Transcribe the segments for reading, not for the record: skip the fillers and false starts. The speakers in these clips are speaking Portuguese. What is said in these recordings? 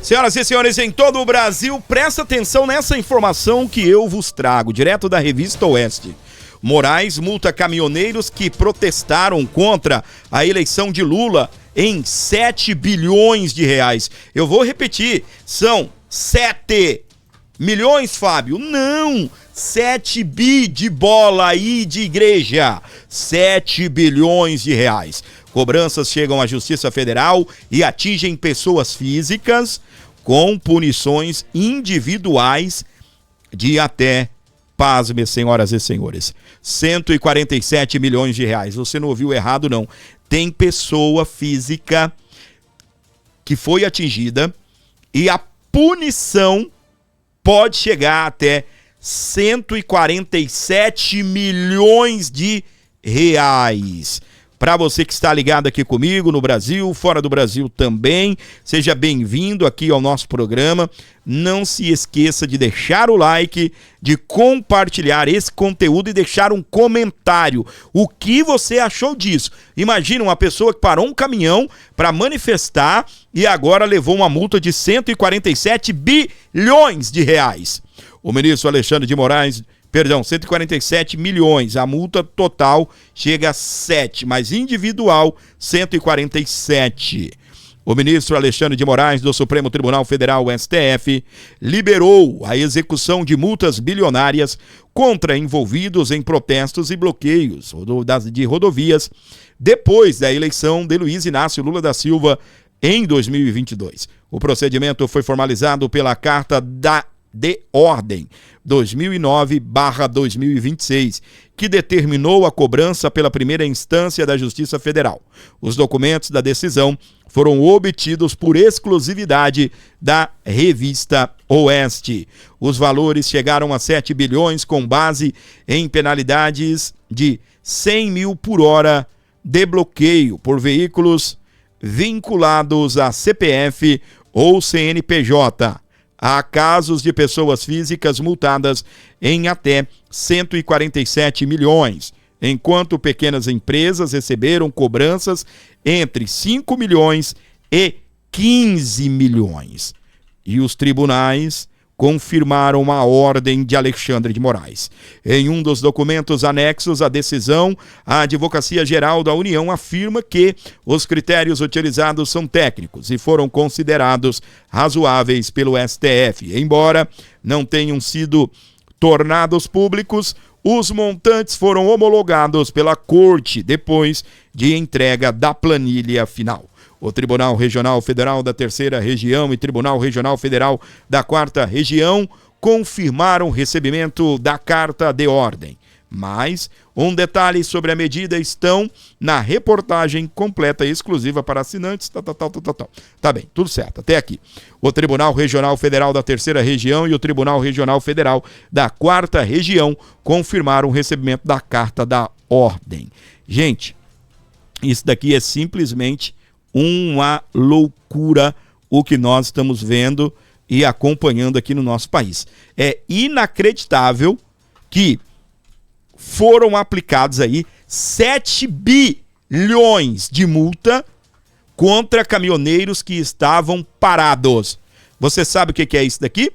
Senhoras e senhores, em todo o Brasil, presta atenção nessa informação que eu vos trago, direto da Revista Oeste. Moraes multa caminhoneiros que protestaram contra a eleição de Lula em 7 bilhões de reais. Eu vou repetir, são 7 milhões, Fábio? Não! 7 bi de bola aí de igreja. 7 bilhões de reais. Cobranças chegam à Justiça Federal e atingem pessoas físicas com punições individuais de até, pasme, senhoras e senhores, 147 milhões de reais. Você não ouviu errado, não. Tem pessoa física que foi atingida e a punição pode chegar até 147 milhões de reais. Para você que está ligado aqui comigo no Brasil, fora do Brasil também, seja bem-vindo aqui ao nosso programa. Não se esqueça de deixar o like, de compartilhar esse conteúdo e deixar um comentário. O que você achou disso? Imagina uma pessoa que parou um caminhão para manifestar e agora levou uma multa de 147 bilhões de reais. O ministro Alexandre de Moraes... 147 milhões, a multa total chega a 7, mas individual 147. O ministro Alexandre de Moraes do Supremo Tribunal Federal, STF, liberou a execução de multas bilionárias contra envolvidos em protestos e bloqueios de rodovias depois da eleição de Luiz Inácio Lula da Silva em 2022. O procedimento foi formalizado pela Carta de Ordem 2009/2026, que determinou a cobrança pela primeira instância da Justiça Federal. Os documentos da decisão foram obtidos por exclusividade da Revista Oeste. Os valores chegaram a 7 bilhões com base em penalidades de 100 mil por hora de bloqueio por veículos vinculados a CPF ou CNPJ. Há casos de pessoas físicas multadas em até 147 milhões, enquanto pequenas empresas receberam cobranças entre 5 milhões e 15 milhões. E os tribunais confirmaram a ordem de Alexandre de Moraes. Em um dos documentos anexos à decisão, a Advocacia Geral da União afirma que os critérios utilizados são técnicos e foram considerados razoáveis pelo STF. Embora não tenham sido tornados públicos, os montantes foram homologados pela Corte depois de entrega da planilha final. O Tribunal Regional Federal da Terceira Região e Tribunal Regional Federal da Quarta Região confirmaram o recebimento da Carta de Ordem. Mas um detalhe sobre a medida estão na reportagem completa e exclusiva para assinantes. Tá bem, tudo certo, até aqui. O Tribunal Regional Federal da Terceira Região e o Tribunal Regional Federal da Quarta Região confirmaram o recebimento da Carta da Ordem. Gente, isso daqui é simplesmente uma loucura o que nós estamos vendo e acompanhando aqui no nosso país. É inacreditável que foram aplicados aí 7 bilhões de multa contra caminhoneiros que estavam parados. Você sabe o que é isso daqui?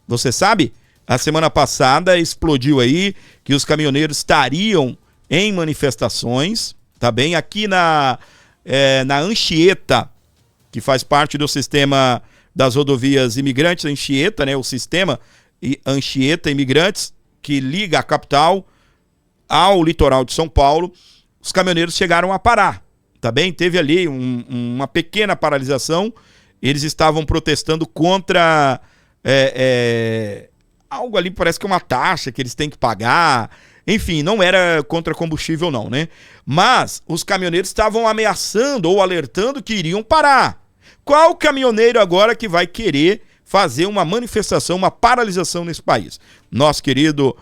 Você sabe? A semana passada explodiu aí que os caminhoneiros estariam em manifestações, tá bem? Aqui na Anchieta, que faz parte do sistema das rodovias imigrantes, Anchieta, né? O sistema Anchieta Imigrantes, que liga a capital ao litoral de São Paulo, os caminhoneiros chegaram a parar, tá bem? Teve ali uma pequena paralisação, eles estavam protestando contra algo ali, parece que é uma taxa que eles têm que pagar. Enfim, não era contra combustível não, né? Mas os caminhoneiros estavam ameaçando ou alertando que iriam parar. Qual caminhoneiro agora que vai querer fazer uma manifestação, uma paralisação nesse país? Nosso querido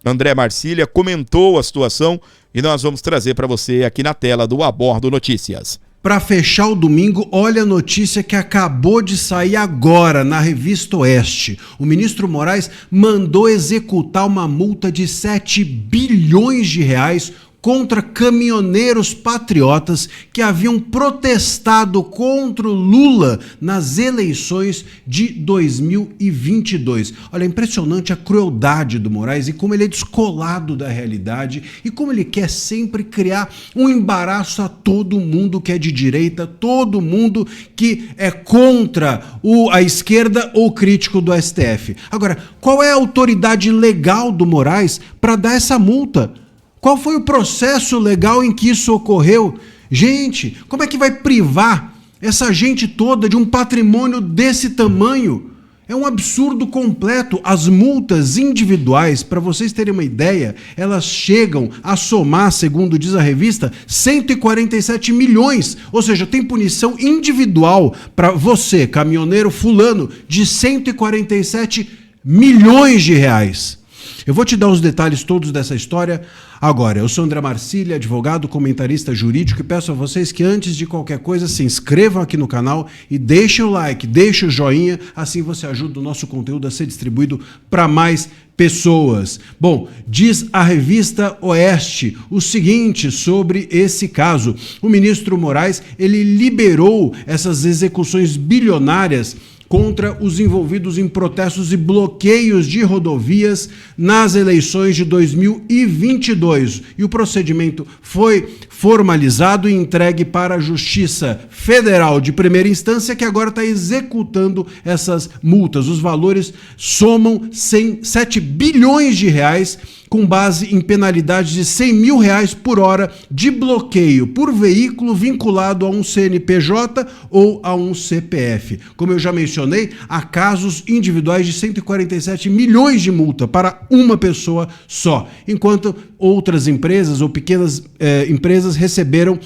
André Marcília comentou a situação e nós vamos trazer para você aqui na tela do Abordo Notícias. Para fechar o domingo, olha a notícia que acabou de sair agora na Revista Oeste. O ministro Moraes mandou executar uma multa de 7 bilhões de reais contra caminhoneiros patriotas que haviam protestado contra o Lula nas eleições de 2022. Olha, é impressionante a crueldade do Moraes e como ele é descolado da realidade e como ele quer sempre criar um embaraço a todo mundo que é de direita, todo mundo que é contra a esquerda ou crítico do STF. Agora, qual é a autoridade legal do Moraes para dar essa multa? Qual foi o processo legal em que isso ocorreu? Gente, como é que vai privar essa gente toda de um patrimônio desse tamanho? É um absurdo completo. As multas individuais, para vocês terem uma ideia, elas chegam a somar, segundo diz a revista, 147 milhões. Ou seja, tem punição individual para você, caminhoneiro fulano, de 147 milhões de reais. Eu vou te dar os detalhes todos dessa história agora. Eu sou André Marcília, advogado, comentarista jurídico, e peço a vocês que antes de qualquer coisa se inscrevam aqui no canal e deixem o like, deixem o joinha, assim você ajuda o nosso conteúdo a ser distribuído para mais pessoas. Bom, diz a revista Oeste o seguinte sobre esse caso. O ministro Moraes, ele liberou essas execuções bilionárias contra os envolvidos em protestos e bloqueios de rodovias nas eleições de 2022. E o procedimento foi formalizado e entregue para a Justiça Federal de primeira instância, que agora está executando essas multas. Os valores somam 7 bilhões de reais, com base em penalidades de R$100 mil por hora de bloqueio por veículo vinculado a um CNPJ ou a um CPF. Como eu já mencionei, há casos individuais de 147 milhões de multa para uma pessoa só, enquanto outras empresas ou pequenas empresas receberam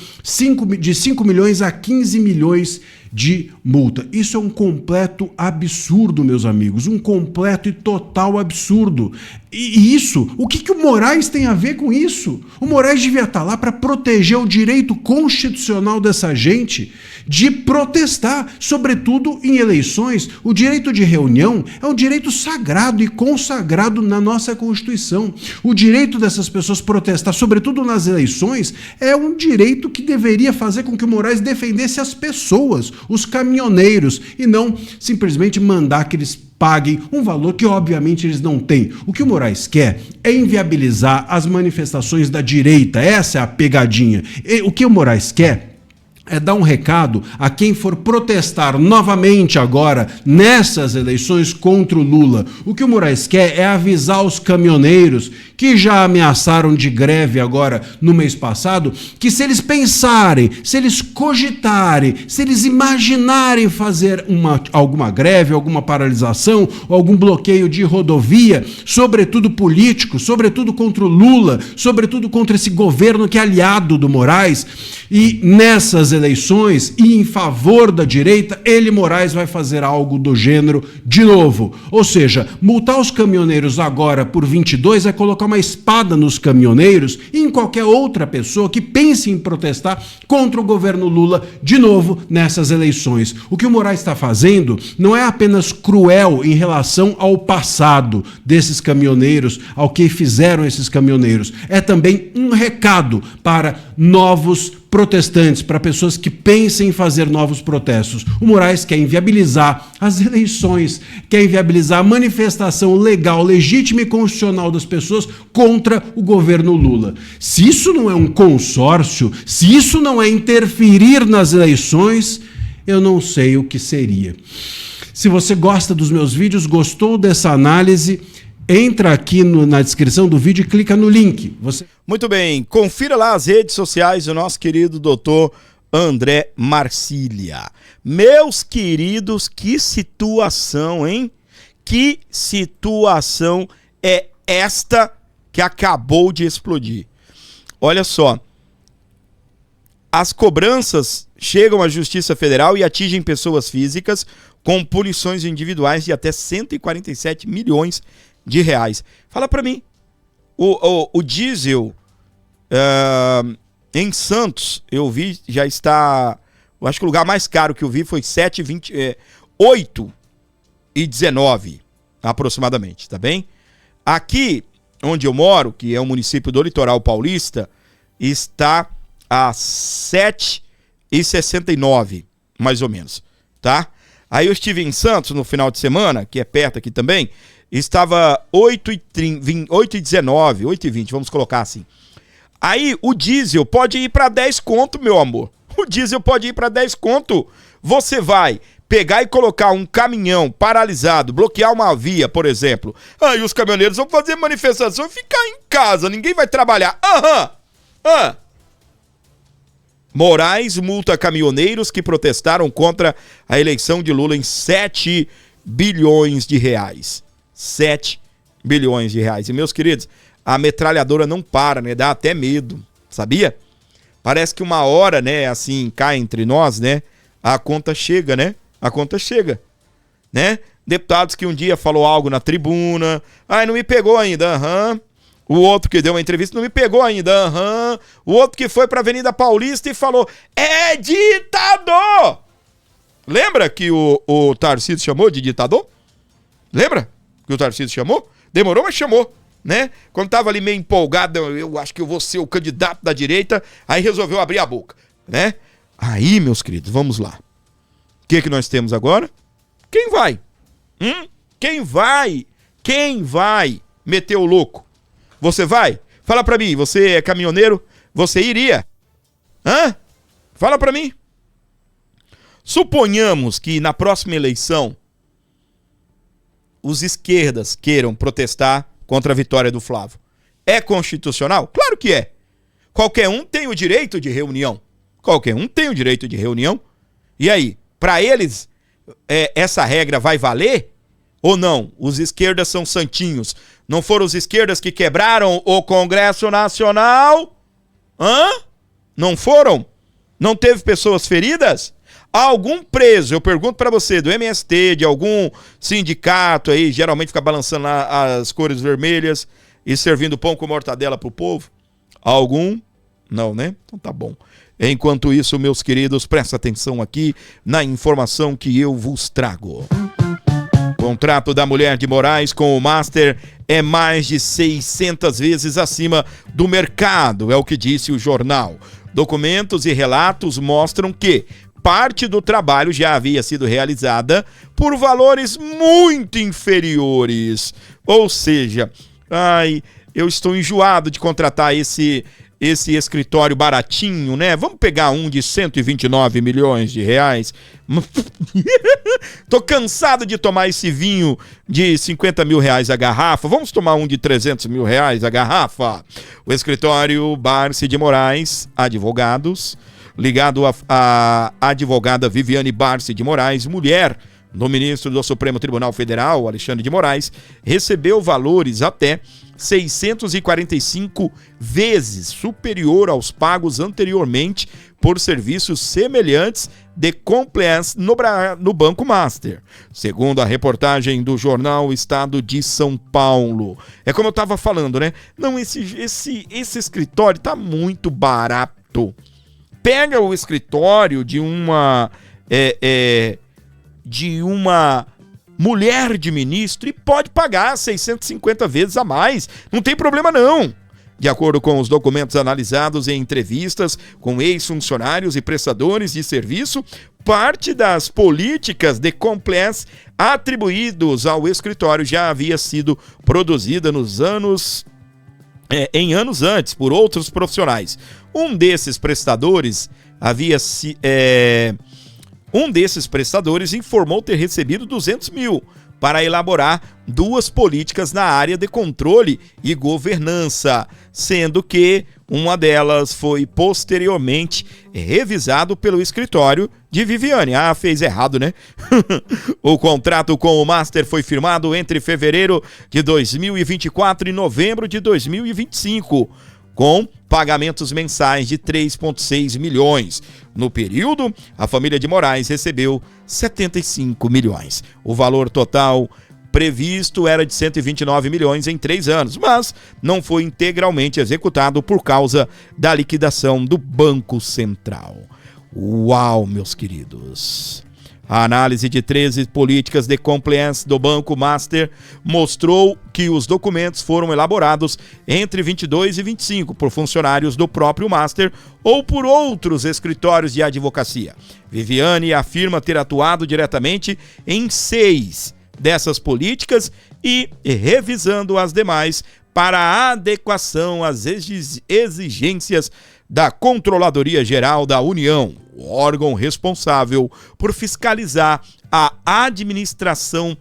de 5 milhões a 15 milhões de multa. Isso é um completo absurdo, meus amigos, um completo e total absurdo. E isso, o que o Moraes tem a ver com isso? O Moraes devia estar lá para proteger o direito constitucional dessa gente de protestar, sobretudo em eleições. O direito de reunião é um direito sagrado e consagrado na nossa Constituição. O direito dessas pessoas protestar, sobretudo nas eleições, é um direito que deveria fazer com que o Moraes defendesse as pessoas, os caminhoneiros, e não simplesmente mandar que eles paguem um valor que obviamente eles não têm. O que o Moraes quer é inviabilizar as manifestações da direita. Essa é a pegadinha. O que o Moraes quer é dar um recado a quem for protestar novamente agora nessas eleições contra o Lula. O que o Moraes quer é avisar os caminhoneiros que já ameaçaram de greve agora no mês passado, que se eles pensarem, se eles cogitarem, se eles imaginarem fazer alguma greve, alguma paralisação, ou algum bloqueio de rodovia, sobretudo político, sobretudo contra o Lula, sobretudo contra esse governo que é aliado do Moraes, e nessas eleições e em favor da direita, Moraes vai fazer algo do gênero de novo. Ou seja, multar os caminhoneiros agora por 22 é colocar uma espada nos caminhoneiros e em qualquer outra pessoa que pense em protestar contra o governo Lula de novo nessas eleições. O que o Moraes está fazendo não é apenas cruel em relação ao passado desses caminhoneiros, ao que fizeram esses caminhoneiros, é também um recado para novos protestantes, para pessoas que pensem em fazer novos protestos. O Moraes quer inviabilizar as eleições, quer inviabilizar a manifestação legal, legítima e constitucional das pessoas contra o governo Lula. Se isso não é um consórcio, se isso não é interferir nas eleições, eu não sei o que seria. Se você gosta dos meus vídeos, gostou dessa análise, entra aqui na descrição do vídeo e clica no link. Muito bem, confira lá as redes sociais do nosso querido doutor André Marcília. Meus queridos, que situação, hein? Que situação é esta que acabou de explodir? Olha só, as cobranças chegam à Justiça Federal e atingem pessoas físicas com punições individuais de até 147 milhões de reais. Fala para mim, o diesel em Santos, eu vi, já está, eu acho que o lugar mais caro que eu vi foi 8,19 aproximadamente, tá bem? Aqui onde eu moro, que é o município do Litoral Paulista, está a 7,69, mais ou menos, tá? Aí eu estive em Santos no final de semana, que é perto aqui também, estava 8,19, 8,20, vamos colocar assim. Aí o diesel pode ir para 10 conto, meu amor. O diesel pode ir para 10 conto. Você vai pegar e colocar um caminhão paralisado, bloquear uma via, por exemplo. Aí os caminhoneiros vão fazer manifestação e ficar em casa, ninguém vai trabalhar. Moraes multa caminhoneiros que protestaram contra a eleição de Lula em 7 bilhões de reais. 7 bilhões de reais. E, meus queridos, a metralhadora não para, né? Dá até medo, sabia? Parece que uma hora, né, assim, cá entre nós, né, a conta chega, né? A conta chega, né? Deputados que um dia falou algo na tribuna, não me pegou ainda, O outro que deu uma entrevista não me pegou ainda, O outro que foi pra Avenida Paulista e falou, é ditador! Lembra que o Tarcísio chamou de ditador? Lembra que o Tarcísio chamou? Demorou, mas chamou, né? Quando tava ali meio empolgado, eu acho que eu vou ser o candidato da direita, aí resolveu abrir a boca, né? Aí, meus queridos, vamos lá. O que nós temos agora? Quem vai? Quem vai? Quem vai meter o louco? Você vai? Fala pra mim, você é caminhoneiro? Você iria? Fala pra mim. Suponhamos que na próxima eleição os esquerdas queiram protestar contra a vitória do Flávio. É constitucional? Claro que é. Qualquer um tem o direito de reunião. Qualquer um tem o direito de reunião. E aí, para eles, essa regra vai valer ou não? Os esquerdas são santinhos. Não foram os esquerdas que quebraram o Congresso Nacional? Não foram? Não teve pessoas feridas? Algum preso, eu pergunto para você, do MST, de algum sindicato aí, geralmente fica balançando as cores vermelhas e servindo pão com mortadela pro povo? Algum? Não, né? Então tá bom. Enquanto isso, meus queridos, presta atenção aqui na informação que eu vos trago. Contrato da mulher de Moraes com o Master é mais de 600 vezes acima do mercado, é o que disse o jornal. Documentos e relatos mostram que parte do trabalho já havia sido realizada por valores muito inferiores. Ou seja, eu estou enjoado de contratar esse escritório baratinho, né? Vamos pegar um de 129 milhões de reais. Tô cansado de tomar esse vinho de 50 mil reais a garrafa. Vamos tomar um de 300 mil reais a garrafa. O escritório Barsi de Moraes, advogados, ligado à advogada Viviane Barsi de Moraes, mulher do ministro do Supremo Tribunal Federal, Alexandre de Moraes, recebeu valores até 645 vezes superior aos pagos anteriormente por serviços semelhantes de compliance no Banco Master, segundo a reportagem do jornal Estado de São Paulo. É como eu estava falando, né? Não, esse escritório tá muito barato. Pega o escritório de uma mulher de ministro e pode pagar 650 vezes a mais. Não tem problema não. De acordo com os documentos analisados em entrevistas com ex-funcionários e prestadores de serviço, parte das políticas de compliance atribuídos ao escritório já havia sido produzida em anos antes por outros profissionais. Um desses prestadores informou ter recebido 200 mil para elaborar 2 políticas na área de controle e governança, sendo que uma delas foi posteriormente revisado pelo escritório de Viviane. Fez errado, né? O contrato com o Master foi firmado entre fevereiro de 2024 e novembro de 2025, com pagamentos mensais de 3,6 milhões. No período, a família de Moraes recebeu 75 milhões. O valor total previsto era de 129 milhões em 3 anos, mas não foi integralmente executado por causa da liquidação do Banco Central. Uau, meus queridos! A análise de 13 políticas de compliance do Banco Master mostrou que os documentos foram elaborados entre 22 e 25 por funcionários do próprio Master ou por outros escritórios de advocacia. Viviane afirma ter atuado diretamente em 6 dessas políticas e revisando as demais para a adequação às exigências da Controladoria Geral da União, o órgão responsável por fiscalizar a administração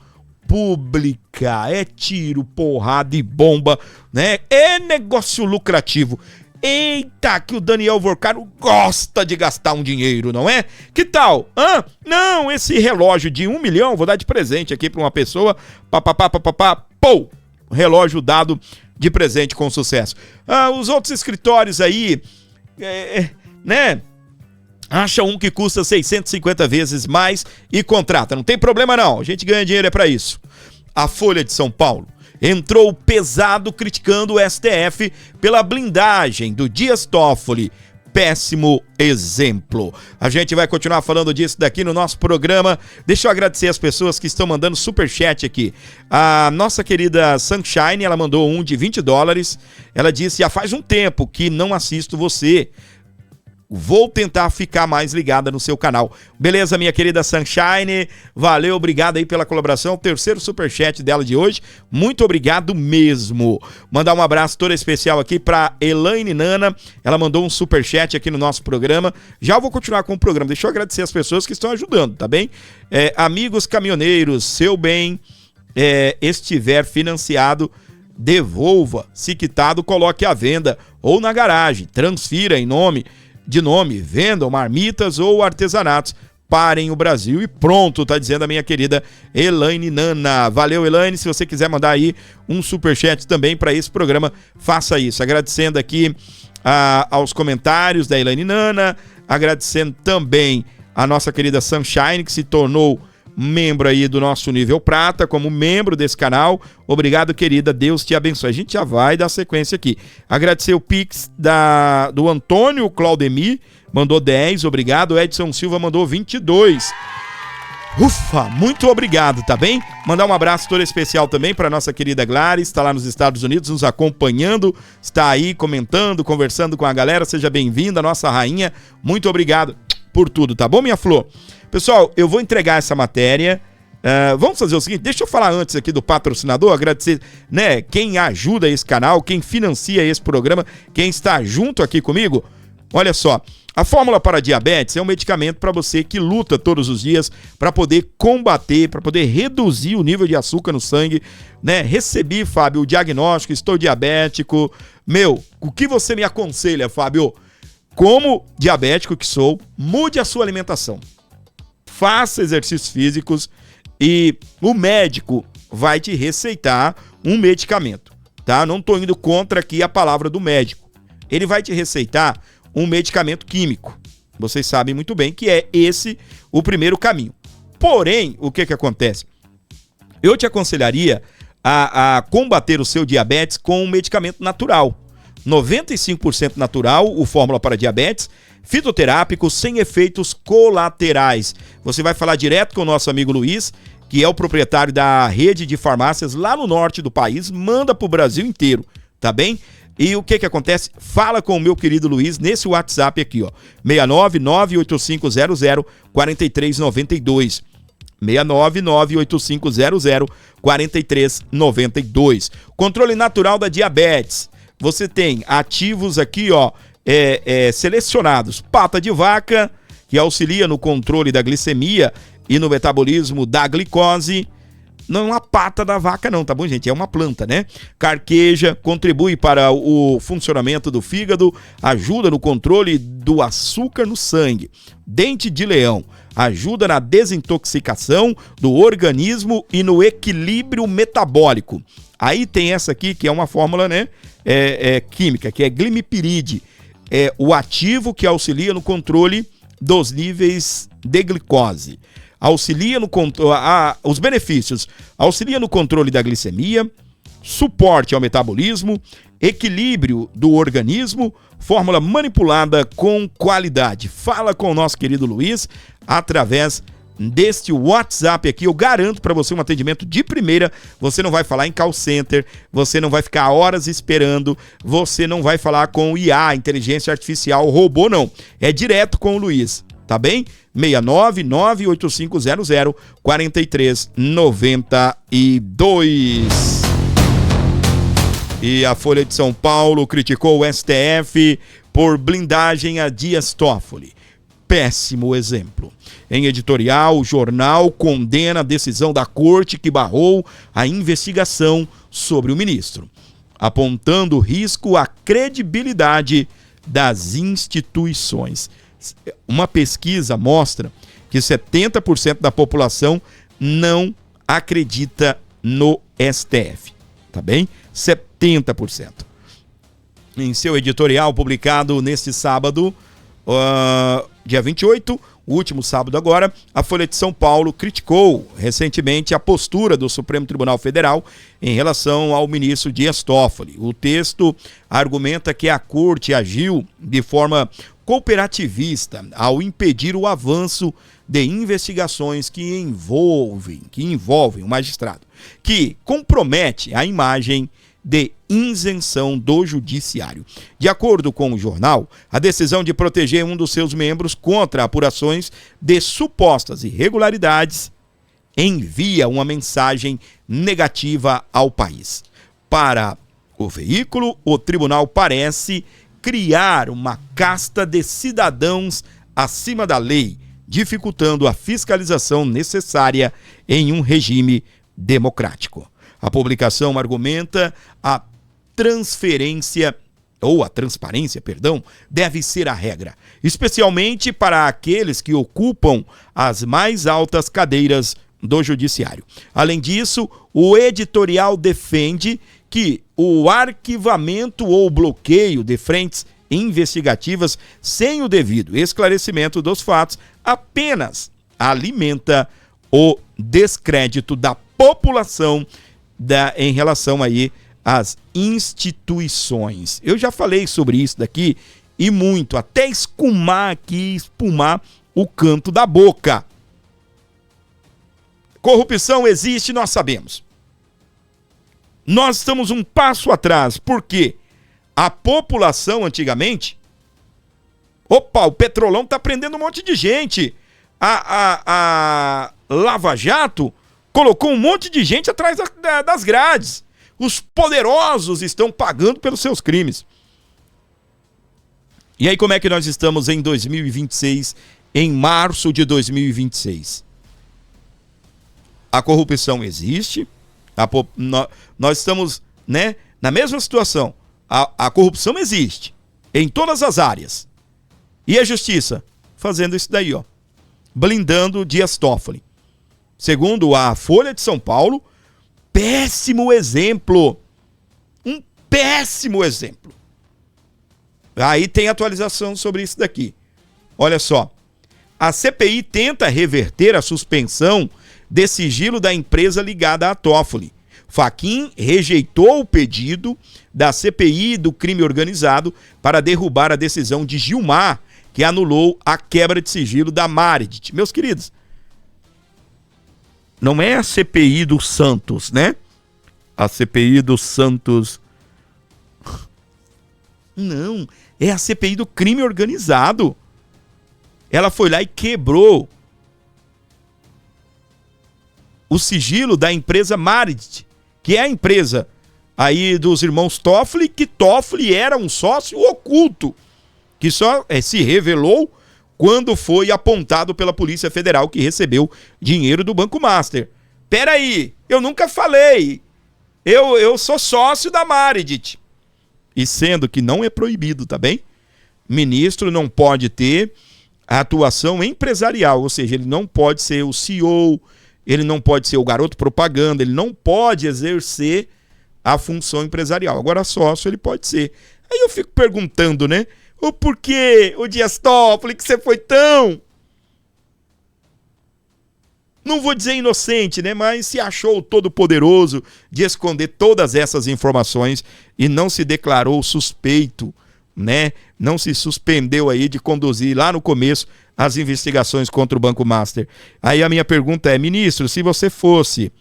pública. É tiro, porrada e bomba, né? É negócio lucrativo. Eita, que o Daniel Vorcaro gosta de gastar um dinheiro, não é? Que tal? Não, esse relógio de 1 milhão, vou dar de presente aqui para uma pessoa. Pô! Relógio dado de presente com sucesso. Os outros escritórios aí, né? Acha um que custa 650 vezes mais e contrata. Não tem problema não, a gente ganha dinheiro, é para isso. A Folha de São Paulo entrou pesado criticando o STF pela blindagem do Dias Toffoli. Péssimo exemplo. A gente vai continuar falando disso daqui no nosso programa. Deixa eu agradecer as pessoas que estão mandando superchat aqui. A nossa querida Sunshine, ela mandou um de $20. Ela disse: já faz um tempo que não assisto você. Vou tentar ficar mais ligada no seu canal. Beleza, minha querida Sunshine? Valeu, obrigado aí pela colaboração. Terceiro superchat dela de hoje. Muito obrigado mesmo. Mandar um abraço todo especial aqui para Elaine Nana. Ela mandou um superchat aqui no nosso programa. Já vou continuar com o programa. Deixa eu agradecer as pessoas que estão ajudando, tá bem? Amigos caminhoneiros, seu bem estiver financiado, devolva. Se quitado, coloque à venda ou na garagem. Transfira em nome, vendam marmitas ou artesanatos, parem o Brasil e pronto, tá dizendo a minha querida Elaine Nana. Valeu, Elaine, se você quiser mandar aí um superchat também para esse programa, faça isso. Agradecendo aqui aos comentários da Elaine Nana, agradecendo também a nossa querida Sunshine, que se tornou membro aí do nosso nível prata, como membro desse canal. Obrigado, querida, Deus te abençoe. A gente já vai dar sequência aqui. Agradecer o Pix do Antônio Claudemir, mandou 10, obrigado. Edson Silva mandou 22. Ufa, muito obrigado, tá bem? Mandar um abraço todo especial também para nossa querida Gladys, está lá nos Estados Unidos nos acompanhando, está aí comentando, conversando com a galera. Seja bem-vinda, nossa rainha. Muito obrigado por tudo, tá bom, minha flor? Pessoal, eu vou entregar essa matéria. Vamos fazer o seguinte, deixa eu falar antes aqui do patrocinador, agradecer, né, quem ajuda esse canal, quem financia esse programa, quem está junto aqui comigo. Olha só, a Fórmula para Diabetes é um medicamento para você que luta todos os dias para poder combater, para poder reduzir o nível de açúcar no sangue, né? Recebi, Fábio, o diagnóstico, estou diabético. O que você me aconselha, Fábio? Como diabético que sou, mude a sua alimentação. Faça exercícios físicos e o médico vai te receitar um medicamento, tá? Não estou indo contra aqui a palavra do médico. Ele vai te receitar um medicamento químico. Vocês sabem muito bem que é esse o primeiro caminho. Porém, o que acontece? Eu te aconselharia a combater o seu diabetes com um medicamento natural. 95% natural, o Fórmula para Diabetes, fitoterápico, sem efeitos colaterais. Você vai falar direto com o nosso amigo Luiz, que é o proprietário da rede de farmácias lá no norte do país, manda para o Brasil inteiro, tá bem? E o que acontece? Fala com o meu querido Luiz nesse WhatsApp aqui, ó, 69985004392. 69985004392. Controle natural da diabetes. Você tem ativos aqui, ó, selecionados. Pata de vaca, que auxilia no controle da glicemia e no metabolismo da glicose. Não é uma pata da vaca não, tá bom, gente? É uma planta, né? Carqueja, contribui para o funcionamento do fígado, ajuda no controle do açúcar no sangue. Dente de leão, ajuda na desintoxicação do organismo e no equilíbrio metabólico. Aí tem essa aqui, que é uma fórmula, né, química, que é glimipiride. É o ativo que auxilia no controle dos níveis de glicose. Auxilia no os benefícios: auxilia no controle da glicemia, suporte ao metabolismo, equilíbrio do organismo, fórmula manipulada com qualidade. Fala com o nosso querido Luiz através deste WhatsApp aqui, eu garanto para você um atendimento de primeira. Você não vai falar em call center, você não vai ficar horas esperando, você não vai falar com IA, inteligência artificial, robô, não. É direto com o Luiz, tá bem? 699-8500-4392. E a Folha de São Paulo criticou o STF por blindagem a Dias Toffoli. Péssimo exemplo. Em editorial, o jornal condena a decisão da corte que barrou a investigação sobre o ministro, apontando risco à credibilidade das instituições. Uma pesquisa mostra que 70% da população não acredita no STF, tá bem? 70%. Em seu editorial publicado neste sábado, dia 28, o último sábado agora, a Folha de São Paulo criticou recentemente a postura do Supremo Tribunal Federal em relação ao ministro Dias Toffoli. O texto argumenta que a corte agiu de forma cooperativista ao impedir o avanço de investigações que envolvem o magistrado, que compromete a imagem de isenção do judiciário. De acordo com o jornal, a decisão de proteger um dos seus membros contra apurações de supostas irregularidades envia uma mensagem negativa ao país. Para o veículo, o tribunal parece criar uma casta de cidadãos acima da lei, dificultando a fiscalização necessária em um regime democrático. A publicação argumenta a transparência, deve ser a regra, especialmente para aqueles que ocupam as mais altas cadeiras do judiciário. Além disso, o editorial defende que o arquivamento ou bloqueio de frentes investigativas sem o devido esclarecimento dos fatos apenas alimenta o descrédito da população em relação aí às instituições. Eu já falei sobre isso daqui e muito, até espumar o canto da boca. Corrupção existe, nós sabemos. Nós estamos um passo atrás, porque a população antigamente, o Petrolão está prendendo um monte de gente. A Lava Jato colocou um monte de gente atrás das grades. Os poderosos estão pagando pelos seus crimes. E aí como é que nós estamos em 2026, em março de 2026? A corrupção existe, nós estamos, né, na mesma situação. A corrupção existe em todas as áreas. E a justiça fazendo isso daí, ó, blindando Dias Toffoli. Segundo a Folha de São Paulo, péssimo exemplo. Um péssimo exemplo. Aí tem atualização sobre isso daqui. Olha só. A CPI tenta reverter a suspensão de sigilo da empresa ligada a Toffoli. Fachin rejeitou o pedido da CPI do crime organizado para derrubar a decisão de Gilmar, que anulou a quebra de sigilo da Margit. Meus queridos, não é a CPI do Santos, né? A CPI do Santos. Não, é a CPI do crime organizado. Ela foi lá e quebrou o sigilo da empresa Margit, que é a empresa aí dos irmãos Toffoli, que Toffoli era um sócio oculto, que só se revelou quando foi apontado pela Polícia Federal que recebeu dinheiro do Banco Master. Peraí, eu nunca falei. Eu sou sócio da Margit. E sendo que não é proibido, tá bem? Ministro não pode ter atuação empresarial, ou seja, ele não pode ser o CEO, ele não pode ser o garoto propaganda, ele não pode exercer a função empresarial. Agora sócio ele pode ser. Aí eu fico perguntando, né? O porquê, o Dias Toffoli, que você foi tão... Não vou dizer inocente, né? Mas se achou todo poderoso de esconder todas essas informações e não se declarou suspeito né, não se suspendeu aí de conduzir lá no começo as investigações contra o Banco Master. Aí a minha pergunta é, ministro, se você fosse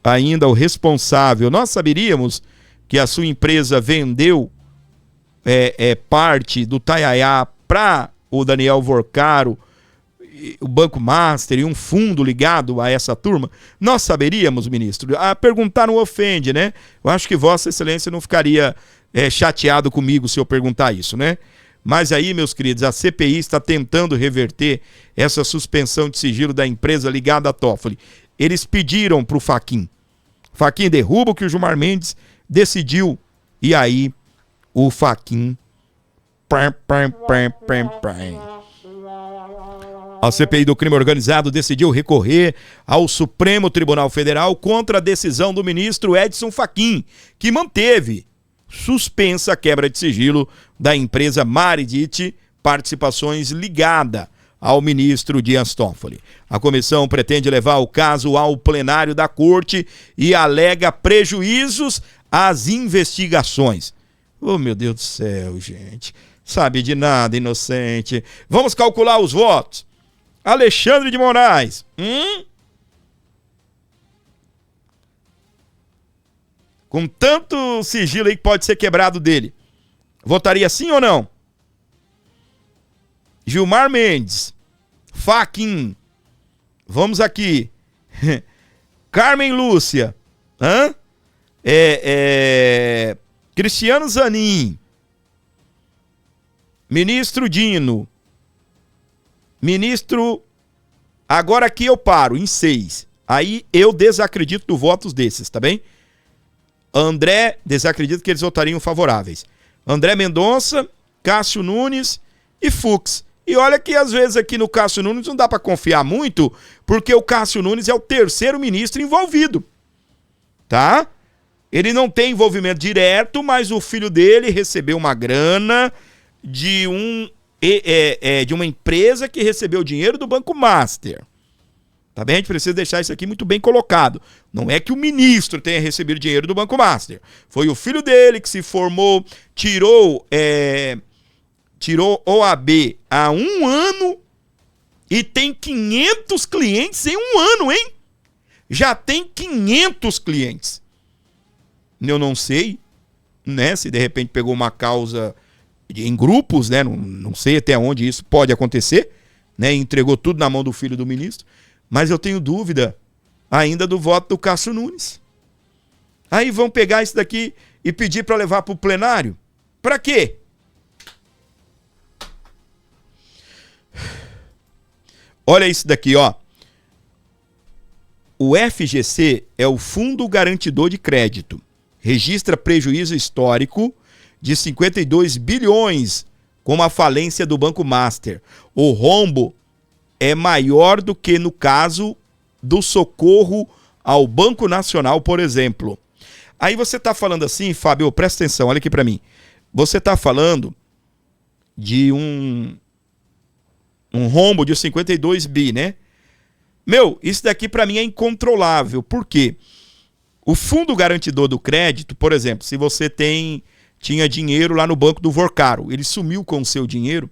ainda o responsável, nós saberíamos que a sua empresa vendeu parte do Tayaya para o Daniel Vorcaro, o Banco Master e um fundo ligado a essa turma? Nós saberíamos, ministro? A perguntar não ofende, né? Eu acho que Vossa Excelência não ficaria chateado comigo se eu perguntar isso, né? Mas aí, meus queridos, a CPI está tentando reverter essa suspensão de sigilo da empresa ligada à Toffoli. Eles pediram para o Fachin. Fachin derruba o que o Gilmar Mendes decidiu. E aí, o Fachin... A CPI do crime organizado decidiu recorrer ao Supremo Tribunal Federal contra a decisão do ministro Edson Fachin, que manteve suspensa a quebra de sigilo da empresa Maridit Participações ligada ao ministro Dias Toffoli. A comissão pretende levar o caso ao plenário da corte e alega prejuízos às investigações. Oh, meu Deus do céu, gente. Sabe de nada, inocente. Vamos calcular os votos. Alexandre de Moraes. Com tanto sigilo aí que pode ser quebrado dele, votaria sim ou não? Gilmar Mendes. Fachin. Vamos aqui. Carmen Lúcia. Cristiano Zanin. Ministro Dino. Ministro... Agora aqui eu paro em 6. Aí eu desacredito do votos desses, tá bem? André, desacredito que eles votariam favoráveis. André Mendonça, Cássio Nunes e Fux. E olha que às vezes aqui no Cássio Nunes não dá para confiar muito, porque o Cássio Nunes é o terceiro ministro envolvido, tá? Ele não tem envolvimento direto, mas o filho dele recebeu uma grana de uma empresa que recebeu dinheiro do Banco Master. Tá bem? A gente precisa deixar isso aqui muito bem colocado. Não é que o ministro tenha recebido dinheiro do Banco Master. Foi o filho dele que se formou, tirou OAB há 1 ano e tem 500 clientes em 1 ano, hein? Já tem 500 clientes. Eu não sei, né? Se de repente pegou uma causa em grupos, né? Não sei até onde isso pode acontecer, né? Entregou tudo na mão do filho do ministro. Mas eu tenho dúvida ainda do voto do Cássio Nunes. Aí vão pegar isso daqui e pedir para levar para o plenário? Para quê? Olha isso daqui, ó. O FGC é o Fundo Garantidor de Crédito. Registra prejuízo histórico de 52 bilhões com a falência do Banco Master. O rombo é maior do que no caso do socorro ao Banco Nacional, por exemplo. Aí você está falando assim, Fábio, presta atenção, olha aqui para mim. Você está falando de um rombo de 52 bi, né? Meu, isso daqui para mim é incontrolável. Por quê? O Fundo Garantidor do Crédito, por exemplo, se você tinha dinheiro lá no Banco do Vorcaro, ele sumiu com o seu dinheiro,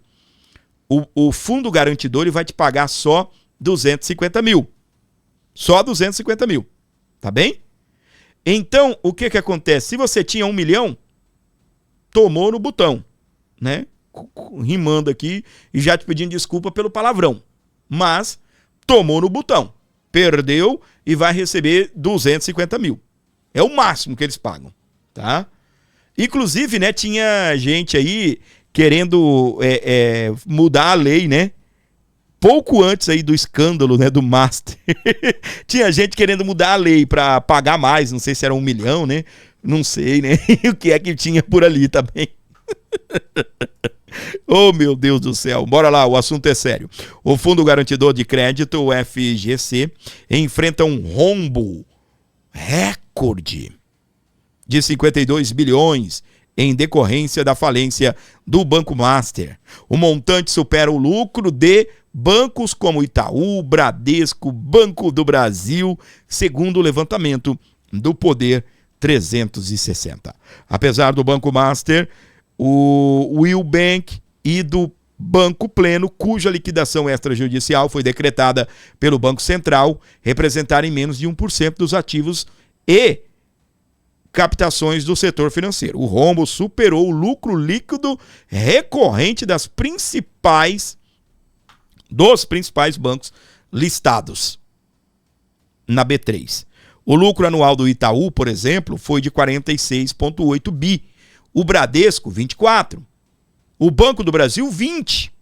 o Fundo Garantidor ele vai te pagar só 250 mil. Só 250 mil. Tá bem? Então, o que acontece? Se você tinha 1 milhão, tomou no botão, né? Rimando aqui e já te pedindo desculpa pelo palavrão. Mas, tomou no botão. Perdeu e vai receber 250 mil. É o máximo que eles pagam, tá? Inclusive, né, tinha gente aí querendo mudar a lei, né? Pouco antes aí do escândalo, né, do Master. Tinha gente querendo mudar a lei para pagar mais, não sei se era 1 milhão, né? Não sei, né? O que é que tinha por ali também. Oh, meu Deus do céu. Bora lá, o assunto é sério. O Fundo Garantidor de Crédito, o FGC, enfrenta um rombo recorde de 52 bilhões em decorrência da falência do Banco Master. O montante supera o lucro de bancos como Itaú, Bradesco, Banco do Brasil, segundo o levantamento do Poder 360. Apesar do Banco Master, o Will Bank e do Banco Pleno, cuja liquidação extrajudicial foi decretada pelo Banco Central, representarem menos de 1% dos ativos e captações do setor financeiro. O rombo superou o lucro líquido recorrente dos principais bancos listados na B3. O lucro anual do Itaú, por exemplo, foi de 46,8 bi. O Bradesco, 24. O Banco do Brasil, 20.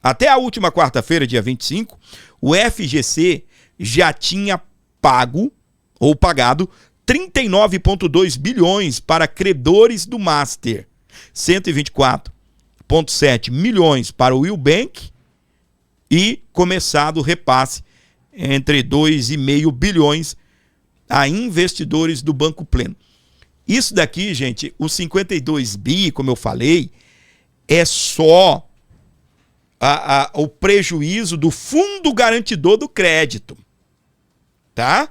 Até a última quarta-feira, dia 25, o FGC já tinha pagado 39,2 bilhões para credores do Master, 124,7 milhões para o Will Bank e começado o repasse entre 2,5 bilhões a investidores do Banco Pleno. Isso daqui, gente, os 52 bi, como eu falei, é só o prejuízo do Fundo Garantidor do Crédito, tá?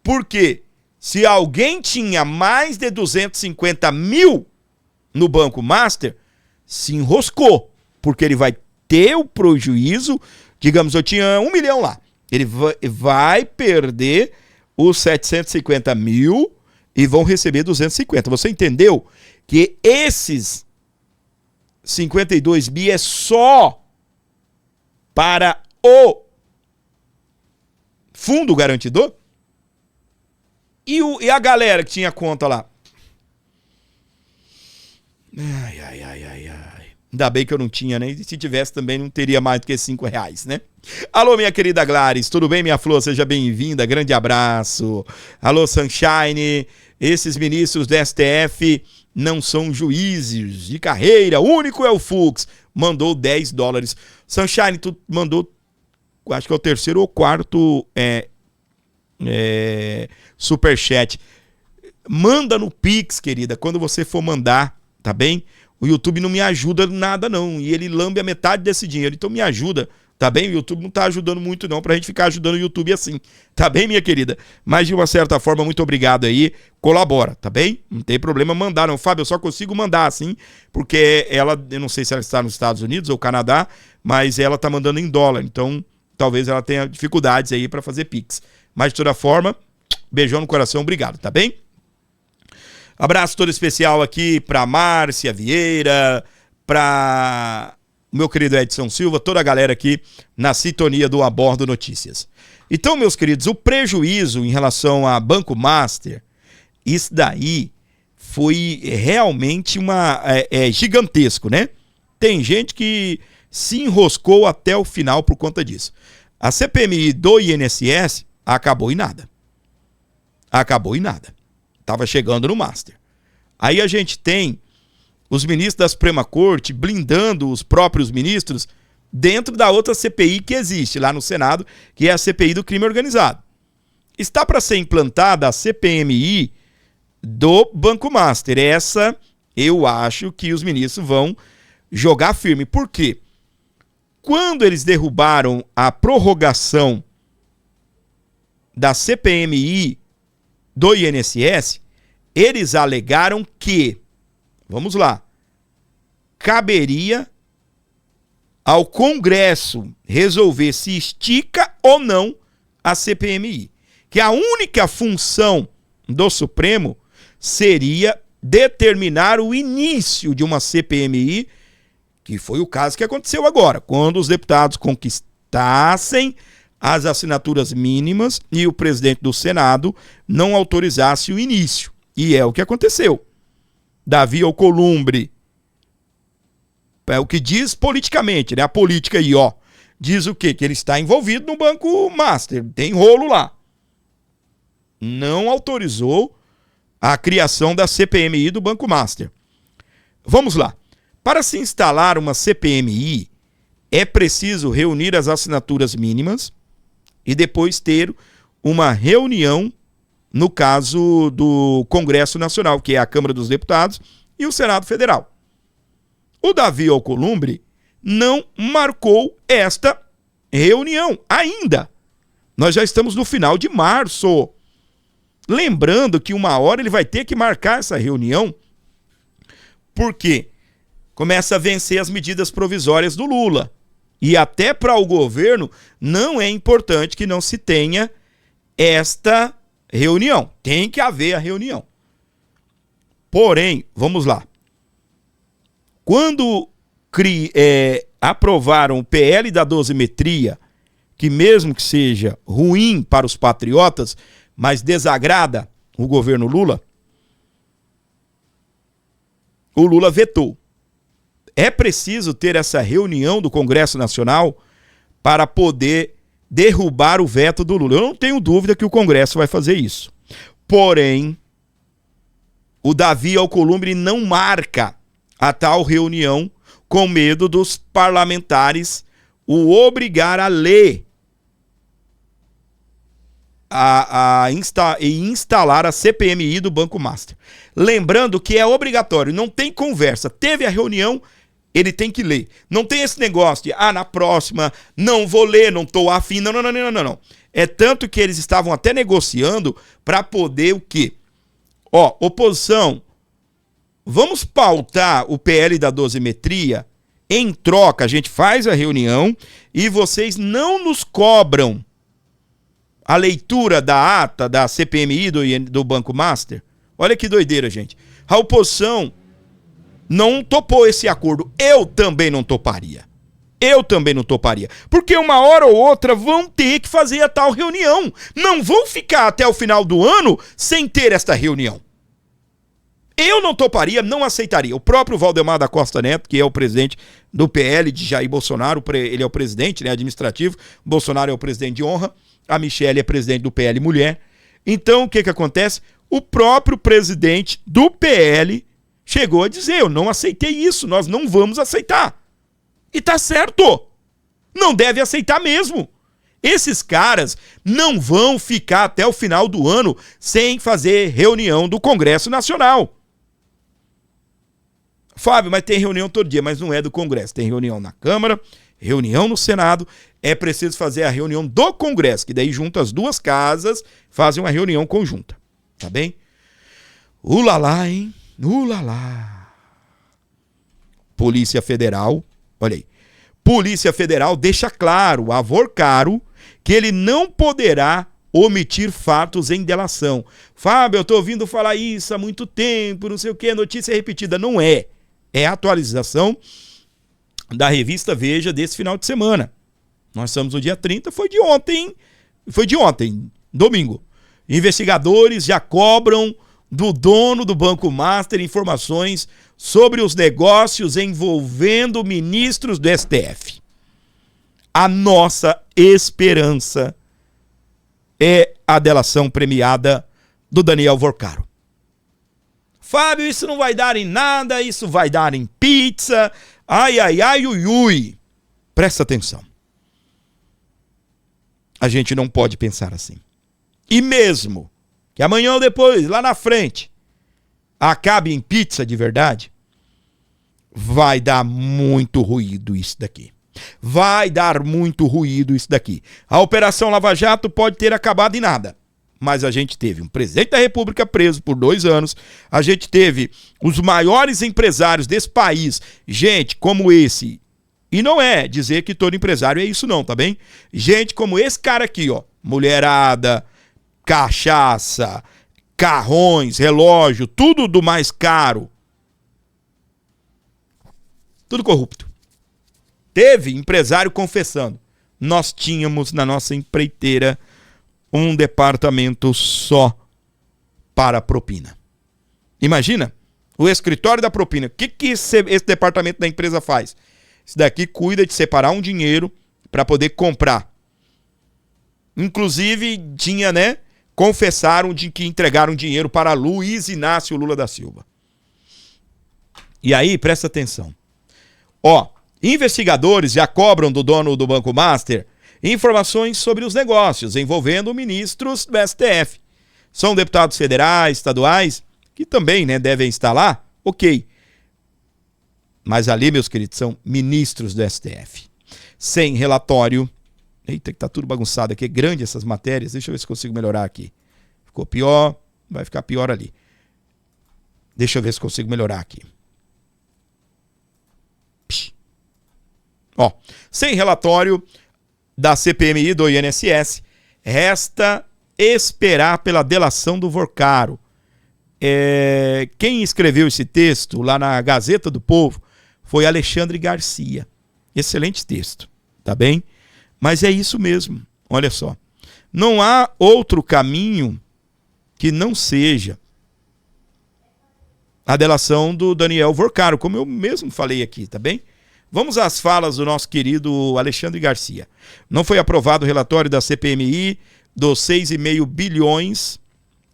Porque se alguém tinha mais de 250 mil no Banco Master, se enroscou, porque ele vai ter o prejuízo, digamos, eu tinha 1 milhão lá, ele vai perder os 750 mil e vão receber 250. Você entendeu que esses 52 bi é só para o Fundo Garantidor? E a galera que tinha conta lá? Ai. Ainda bem que eu não tinha, né? E se tivesse também não teria mais do que R$5, né? Alô, minha querida Gladys, tudo bem, minha flor? Seja bem-vinda, grande abraço. Alô, Sunshine, esses ministros do STF não são juízes de carreira, o único é o Fux, mandou $10. Sunshine, tu mandou, acho que é o terceiro ou quarto superchat. Manda no Pix, querida, quando você for mandar, tá bem? O YouTube não me ajuda nada não, e ele lambe a metade desse dinheiro, então me ajuda, tá bem? O YouTube não tá ajudando muito não, pra gente ficar ajudando o YouTube assim, tá bem, minha querida? Mas de uma certa forma, muito obrigado aí, colabora, tá bem? Não tem problema mandar não, Fábio, eu só consigo mandar assim, porque ela, eu não sei se ela está nos Estados Unidos ou Canadá, mas ela tá mandando em dólar, então talvez ela tenha dificuldades aí pra fazer Pix. Mas de toda forma, beijão no coração, obrigado, tá bem? Abraço todo especial aqui para Márcia Vieira, para o meu querido Edson Silva, toda a galera aqui na sintonia do Abordo Notícias. Então, meus queridos, o prejuízo em relação a Banco Master, isso daí foi realmente gigantesco, né? Tem gente que se enroscou até o final por conta disso. A CPMI do INSS acabou em nada. Estava chegando no Master. Aí a gente tem os ministros da Suprema Corte blindando os próprios ministros dentro da outra CPI que existe lá no Senado, que é a CPI do crime organizado. Está para ser implantada a CPMI do Banco Master. Essa eu acho que os ministros vão jogar firme. Por quê? Quando eles derrubaram a prorrogação da CPMI do INSS, eles alegaram que, vamos lá, caberia ao Congresso resolver se estica ou não a CPMI. Que a única função do Supremo seria determinar o início de uma CPMI, que foi o caso que aconteceu agora, quando os deputados conquistassem as assinaturas mínimas e o presidente do Senado não autorizasse o início. E é o que aconteceu. Davi Alcolumbre, é o que diz politicamente, né? A política aí, ó, diz o quê? Que ele está envolvido no Banco Master, tem rolo lá. Não autorizou a criação da CPMI do Banco Master. Vamos lá. Para se instalar uma CPMI, é preciso reunir as assinaturas mínimas e depois ter uma reunião, no caso do Congresso Nacional, que é a Câmara dos Deputados e o Senado Federal. O Davi Alcolumbre não marcou esta reunião ainda. Nós já estamos no final de março. Lembrando que uma hora ele vai ter que marcar essa reunião Por quê? Começa a vencer as medidas provisórias do Lula. E até para o governo não é importante que não se tenha esta reunião. Tem que haver a reunião. Porém, vamos lá. Quando aprovaram o PL da dosimetria, que mesmo que seja ruim para os patriotas, mas desagrada o governo Lula, o Lula vetou. É preciso ter essa reunião do Congresso Nacional para poder derrubar o veto do Lula. Eu não tenho dúvida que o Congresso vai fazer isso. Porém, o Davi Alcolumbre não marca a tal reunião com medo dos parlamentares o obrigar a ler e instalar a CPMI do Banco Master. Lembrando que é obrigatório, não tem conversa. Teve a reunião, ele tem que ler. Não tem esse negócio de, na próxima, não vou ler, não estou afim. Não. É tanto que eles estavam até negociando para poder o quê? Oposição, vamos pautar o PL da dosimetria, em troca a gente faz a reunião e vocês não nos cobram a leitura da ata da CPMI do Banco Master. Olha que doideira, gente. A oposição não topou esse acordo. Eu também não toparia. Porque uma hora ou outra vão ter que fazer a tal reunião. Não vão ficar até o final do ano sem ter esta reunião. Eu não toparia, não aceitaria. O próprio Valdemar da Costa Neto, que é o presidente do PL de Jair Bolsonaro, ele é o presidente, né, administrativo, Bolsonaro é o presidente de honra, a Michelle é presidente do PL Mulher. Então, o que acontece? O próprio presidente do PL chegou a dizer, eu não aceitei isso, nós não vamos aceitar. E tá certo. Não deve aceitar mesmo. Esses caras não vão ficar até o final do ano sem fazer reunião do Congresso Nacional. Fábio, mas tem reunião todo dia, mas não é do Congresso. Tem reunião na Câmara, reunião no Senado. É preciso fazer a reunião do Congresso, que daí junta as duas casas, fazem uma reunião conjunta. Tá bem? Ulalá, hein? Ulalá. Polícia Federal, olha aí. Polícia Federal deixa claro a Vorcaro que ele não poderá omitir fatos em delação. Fábio, eu tô ouvindo falar isso há muito tempo, não sei o que, notícia repetida. Não é. É a atualização da revista Veja desse final de semana. Nós estamos no dia 30, foi de ontem, domingo. Investigadores já cobram do dono do Banco Master informações sobre os negócios envolvendo ministros do STF. A nossa esperança é a delação premiada do Daniel Vorcaro. Fábio, isso não vai dar em nada, isso vai dar em pizza. Ai, ui, ui. Presta atenção. A gente não pode pensar assim. E mesmo que amanhã ou depois, lá na frente, acabe em pizza de verdade, vai dar muito ruído isso daqui. A Operação Lava Jato pode ter acabado em nada. Mas a gente teve um presidente da República preso por 2 anos, a gente teve os maiores empresários desse país, gente como esse, e não é dizer que todo empresário é isso não, tá bem? Gente como esse cara aqui, ó, mulherada, cachaça, carrões, relógio, tudo do mais caro, tudo corrupto. Teve empresário confessando, nós tínhamos na nossa empreiteira um departamento só para propina. Imagina, o escritório da propina. O que esse departamento da empresa faz? Isso daqui cuida de separar um dinheiro para poder comprar. Inclusive, tinha, né? Confessaram de que entregaram dinheiro para Luiz Inácio Lula da Silva. E aí, presta atenção. Investigadores já cobram do dono do Banco Master informações sobre os negócios envolvendo ministros do STF. São deputados federais, estaduais, que também, né, devem estar lá, ok. Mas ali, meus queridos, são ministros do STF. Sem relatório. Eita, que tá tudo bagunçado aqui, é grande essas matérias. Deixa eu ver se consigo melhorar aqui. Ficou pior, vai ficar pior ali. Deixa eu ver se consigo melhorar aqui. Ó, sem relatório da CPMI do INSS, resta esperar pela delação do Vorcaro. Quem escreveu esse texto lá na Gazeta do Povo foi Alexandre Garcia. Excelente texto, tá bem? Mas é isso mesmo, olha só. Não há outro caminho que não seja a delação do Daniel Vorcaro, como eu mesmo falei aqui, tá bem? Vamos às falas do nosso querido Alexandre Garcia. Não foi aprovado o relatório da CPMI dos 6,5 bilhões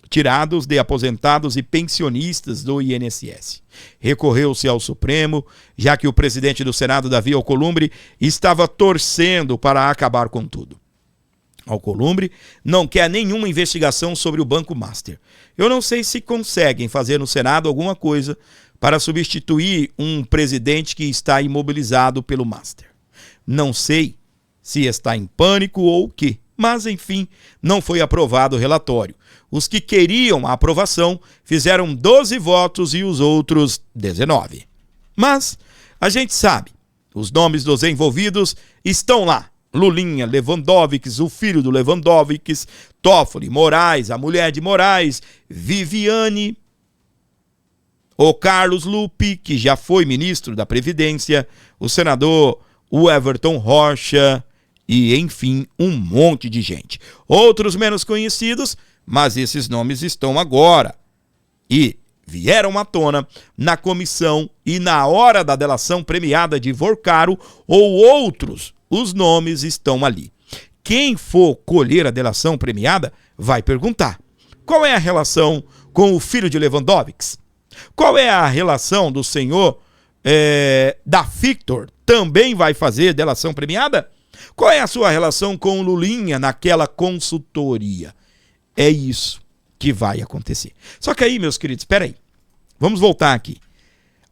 tirados de aposentados e pensionistas do INSS. Recorreu-se ao Supremo, já que o presidente do Senado, Davi Alcolumbre, estava torcendo para acabar com tudo. Alcolumbre não quer nenhuma investigação sobre o Banco Master. Eu não sei se conseguem fazer no Senado alguma coisa para substituir um presidente que está imobilizado pelo Master. Não sei se está em pânico ou o quê, mas enfim, não foi aprovado o relatório. Os que queriam a aprovação fizeram 12 votos e os outros 19. Mas a gente sabe, os nomes dos envolvidos estão lá. Lulinha, Lewandowski, o filho do Lewandowski, Toffoli, Moraes, a mulher de Moraes, Viviane, o Carlos Lupe, que já foi ministro da Previdência, o senador Everton Rocha e, enfim, um monte de gente. Outros menos conhecidos, mas esses nomes estão agora e vieram à tona na comissão e na hora da delação premiada de Vorcaro ou outros. Os nomes estão ali. Quem for colher a delação premiada vai perguntar: qual é a relação com o filho de Lewandowski? Qual é a relação do senhor da Victor? Também vai fazer delação premiada? Qual é a sua relação com o Lulinha naquela consultoria? É isso que vai acontecer. Só que aí, meus queridos, espera aí. Vamos voltar aqui.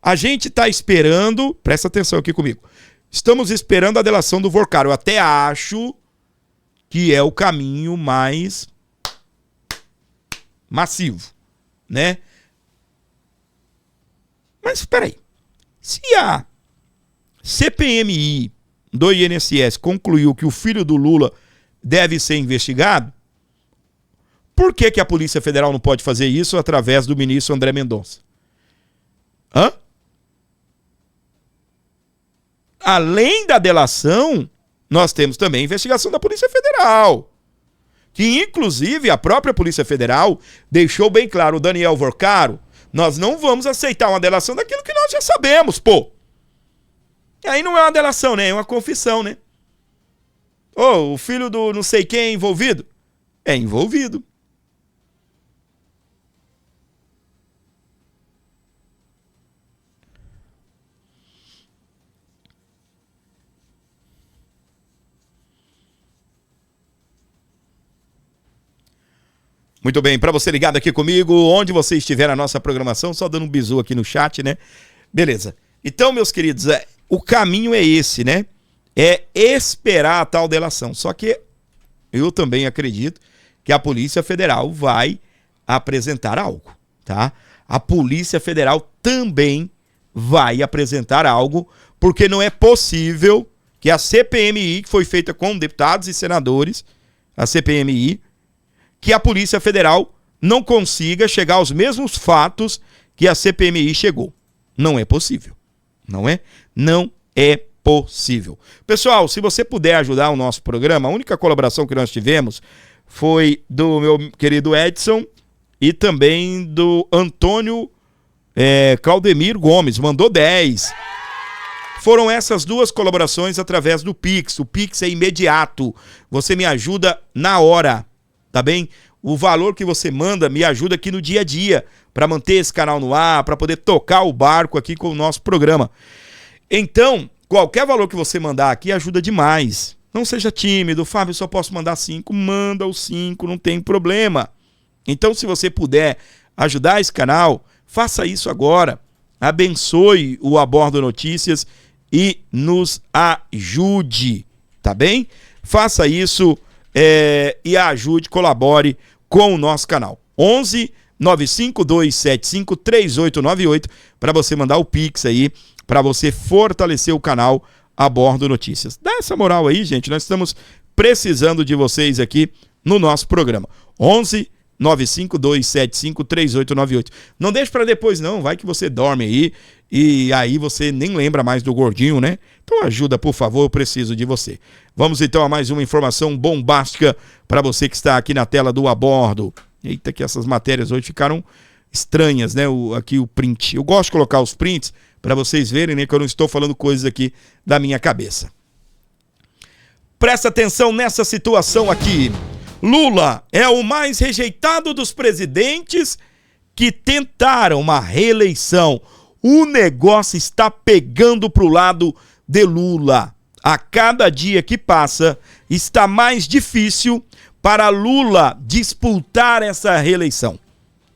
A gente está esperando, presta atenção aqui comigo. Estamos esperando a delação do Vorcaro. Eu até acho que é o caminho mais massivo, né? Mas espera aí. Se a CPMI do INSS concluiu que o filho do Lula deve ser investigado, por que a Polícia Federal não pode fazer isso através do ministro André Mendonça? Hã? Além da delação, nós temos também a investigação da Polícia Federal. Que, inclusive, a própria Polícia Federal deixou bem claro, o Daniel Vorcaro, nós não vamos aceitar uma delação daquilo que nós já sabemos, pô. Aí não é uma delação, né? É uma confissão, né? O filho do não sei quem é envolvido? É envolvido. Muito bem, para você ligado aqui comigo, onde você estiver na nossa programação, só dando um bisu aqui no chat, né? Beleza. Então, meus queridos, o caminho é esse, né? É esperar a tal delação. Só que eu também acredito que a Polícia Federal vai apresentar algo, tá? A Polícia Federal também vai apresentar algo, porque não é possível que a CPMI, que foi feita com deputados e senadores, a CPMI, que a Polícia Federal não consiga chegar aos mesmos fatos que a CPMI chegou. Não é possível. Não é? Não é possível. Pessoal, se você puder ajudar o nosso programa, a única colaboração que nós tivemos foi do meu querido Edson e também do Antônio Claudemir Gomes, mandou 10. Foram essas duas colaborações através do Pix. O Pix é imediato. Você me ajuda na hora. Tá bem? O valor que você manda me ajuda aqui no dia a dia para manter esse canal no ar, para poder tocar o barco aqui com o nosso programa. Então, qualquer valor que você mandar aqui ajuda demais. Não seja tímido. Fábio, só posso mandar 5. Manda os 5, não tem problema. Então, se você puder ajudar esse canal, faça isso agora. Abençoe o Abordo Notícias e nos ajude. Tá bem? Faça isso. E ajude, colabore com o nosso canal. 11 95275 3898 para você mandar o Pix aí, para você fortalecer o canal Abordo Notícias. Dá essa moral aí, gente, nós estamos precisando de vocês aqui no nosso programa. 11 95275 3898. Não deixe para depois não, vai que você dorme aí e aí você nem lembra mais do gordinho, né? Então ajuda, por favor, eu preciso de você. Vamos então a mais uma informação bombástica para você que está aqui na tela do Abordo. Eita, que essas matérias hoje ficaram estranhas, né? Aqui o print. Eu gosto de colocar os prints para vocês verem, né, que eu não estou falando coisas aqui da minha cabeça. Presta atenção nessa situação aqui. Lula é o mais rejeitado dos presidentes que tentaram uma reeleição. O negócio está pegando pro lado de Lula. A cada dia que passa, está mais difícil para Lula disputar essa reeleição.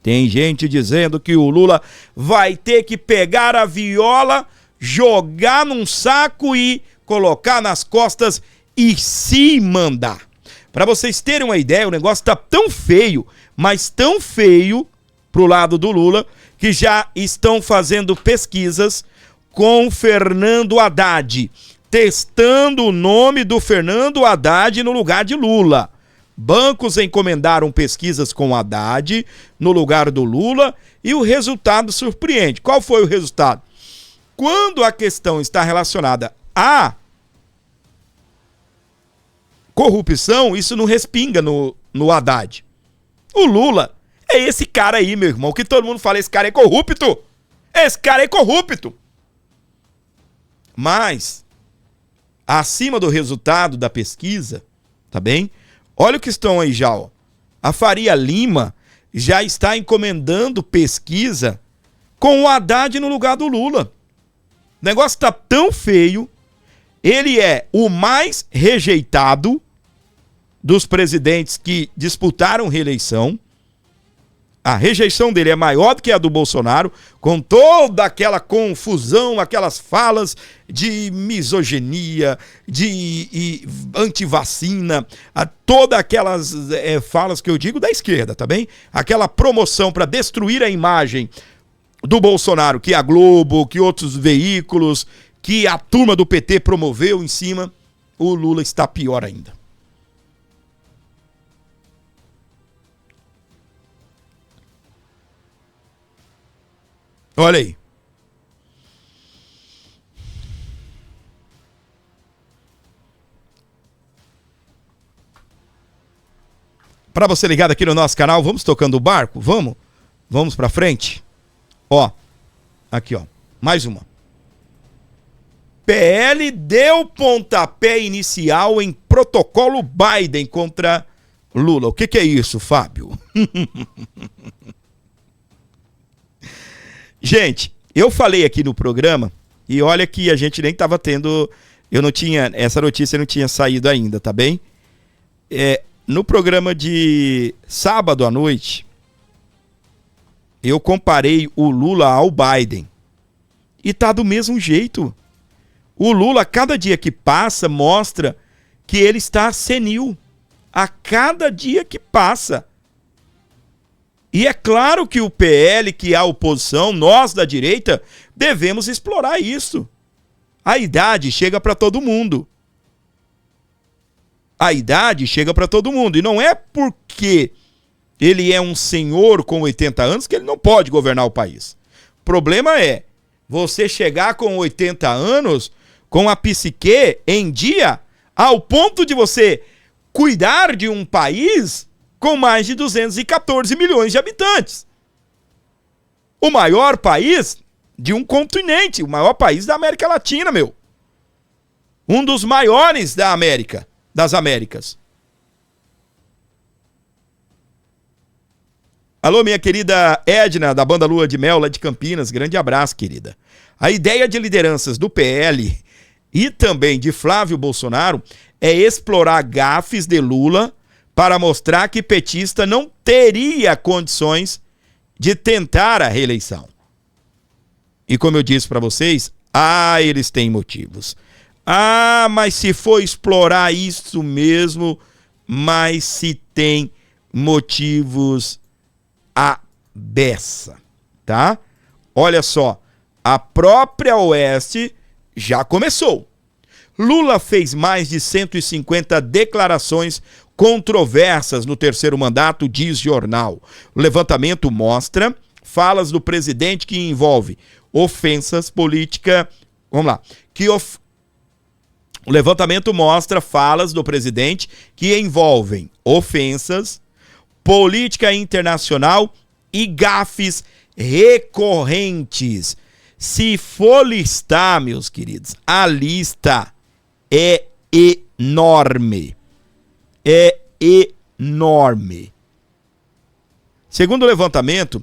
Tem gente dizendo que o Lula vai ter que pegar a viola, jogar num saco e colocar nas costas e se mandar. Para vocês terem uma ideia, o negócio está tão feio, mas tão feio pro lado do Lula, que já estão fazendo pesquisas com Fernando Haddad, testando o nome do Fernando Haddad no lugar de Lula. Bancos encomendaram pesquisas com Haddad no lugar do Lula e o resultado surpreende. Qual foi o resultado? Quando a questão está relacionada à corrupção, isso não respinga no Haddad. O Lula é esse cara aí, meu irmão, que todo mundo fala, esse cara é corrupto. Esse cara é corrupto. Mas, acima do resultado da pesquisa, tá bem? Olha o que estão aí já, ó. A Faria Lima já está encomendando pesquisa com o Haddad no lugar do Lula. O negócio está tão feio, ele é o mais rejeitado dos presidentes que disputaram reeleição. A rejeição dele é maior do que a do Bolsonaro, com toda aquela confusão, aquelas falas de misoginia, de antivacina, todas aquelas falas que eu digo da esquerda, tá bem? Aquela promoção para destruir a imagem do Bolsonaro, que a Globo, que outros veículos, que a turma do PT promoveu em cima, o Lula está pior ainda. Olha aí. Para você ligado aqui no nosso canal, vamos tocando o barco? Vamos? Vamos para frente? Ó, aqui ó, mais uma. PL deu pontapé inicial em protocolo Biden contra Lula. O que é isso, Fábio? Gente, eu falei aqui no programa, e olha que a gente nem estava tendo, essa notícia não tinha saído ainda, tá bem? No programa de sábado à noite, eu comparei o Lula ao Biden, e tá do mesmo jeito. O Lula, a cada dia que passa, mostra que ele está senil. A cada dia que passa. E é claro que o PL, que é a oposição, nós da direita, devemos explorar isso. A idade chega para todo mundo. A idade chega para todo mundo. E não é porque ele é um senhor com 80 anos que ele não pode governar o país. O problema é você chegar com 80 anos com a psique em dia ao ponto de você cuidar de um país com mais de 214 milhões de habitantes. O maior país de um continente, o maior país da América Latina, meu. Um dos maiores da América, das Américas. Alô, minha querida Edna, da banda Lua de Mel, lá de Campinas. Grande abraço, querida. A ideia de lideranças do PL e também de Flávio Bolsonaro é explorar gafes de Lula para mostrar que petista não teria condições de tentar a reeleição. E como eu disse para vocês, eles têm motivos. Mas se for explorar isso mesmo, mas se tem motivos à beça, tá? Olha só, a própria Oeste já começou. Lula fez mais de 150 declarações controversas no terceiro mandato, diz jornal. O levantamento mostra falas do presidente que envolve ofensas políticas. Vamos lá. O levantamento mostra falas do presidente que envolvem ofensas, política internacional e gafes recorrentes. Se for listar, meus queridos, a lista é enorme. É enorme. Segundo o levantamento,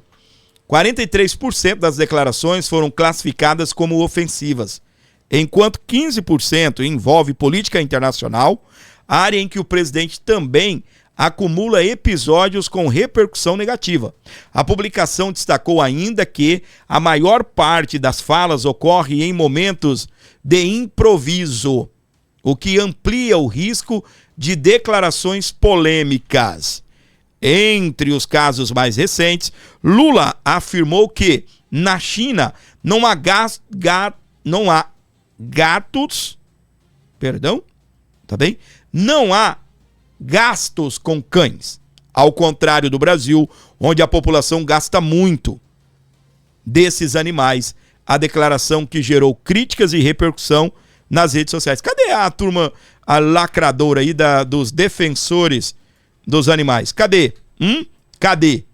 43% das declarações foram classificadas como ofensivas, enquanto 15% envolve política internacional, área em que o presidente também acumula episódios com repercussão negativa. A publicação destacou ainda que a maior parte das falas ocorre em momentos de improviso, o que amplia o risco de declarações polêmicas. Entre os casos mais recentes, Lula afirmou que na China não há gastos com cães, ao contrário do Brasil, onde a população gasta muito desses animais. A declaração que gerou críticas e repercussão nas redes sociais. Cadê a turma, a lacradora aí dos defensores dos animais? Cadê? Cadê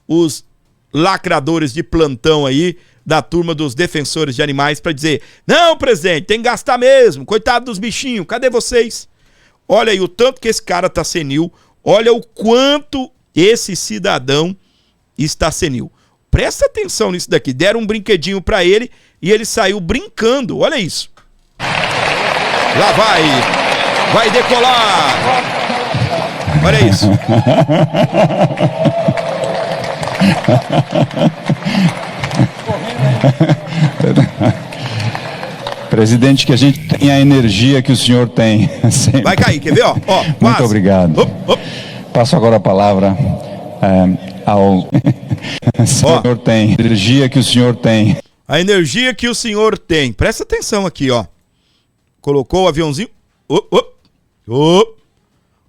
os lacradores de plantão aí da turma dos defensores de animais para dizer: não, presidente, tem que gastar mesmo, coitado dos bichinhos, cadê vocês? Olha aí o tanto que esse cara tá senil, olha o quanto esse cidadão está senil. Presta atenção nisso daqui, deram um brinquedinho para ele e ele saiu brincando, olha isso. Lá vai decolar. Olha isso. Presidente, que a gente tenha a energia que o senhor tem. Sempre. Vai cair, quer ver? Ó, muito obrigado. Passo agora a palavra ao senhor tem. A energia que o senhor tem. A energia que o senhor tem. Presta atenção aqui, ó. Colocou o aviãozinho.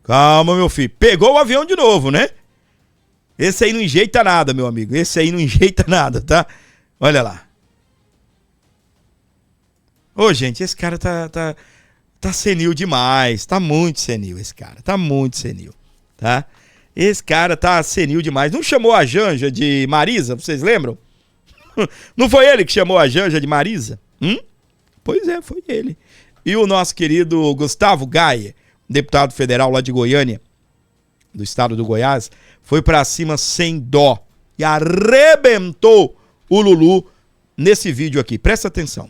Calma, meu filho. Pegou o avião de novo, né? Esse aí não enjeita nada, meu amigo. Esse aí não enjeita nada, tá? Olha lá. Ô, gente, esse cara tá senil demais. Tá muito senil esse cara. Tá muito senil, tá? Esse cara tá senil demais. Não chamou a Janja de Marisa? Vocês lembram? Não foi ele que chamou a Janja de Marisa? Pois é, foi ele. E o nosso querido Gustavo Gaia, deputado federal lá de Goiânia, do estado do Goiás, foi pra cima sem dó e arrebentou o Lulu nesse vídeo aqui. Presta atenção.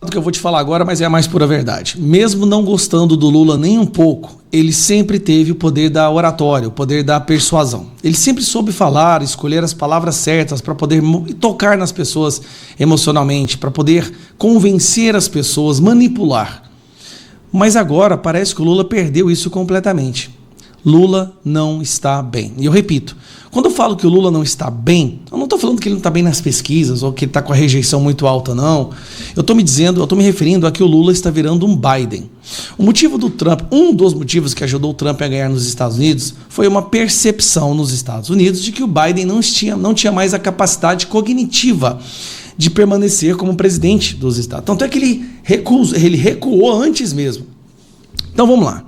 O que eu vou te falar agora, mas é a mais pura verdade. Mesmo não gostando do Lula nem um pouco, ele sempre teve o poder da oratória, o poder da persuasão. Ele sempre soube falar, escolher as palavras certas para poder tocar nas pessoas emocionalmente, para poder convencer as pessoas, manipular. Mas agora parece que o Lula perdeu isso completamente. Lula não está bem. E eu repito, quando eu falo que o Lula não está bem, eu não estou falando que ele não está bem nas pesquisas ou que ele está com a rejeição muito alta, não. Eu estou me referindo a que o Lula está virando um Biden. O motivo do Trump, um dos motivos que ajudou o Trump a ganhar nos Estados Unidos, foi uma percepção nos Estados Unidos de que o Biden não tinha mais a capacidade cognitiva de permanecer como presidente dos Estados. Tanto é que ele recuou antes mesmo. Então vamos lá.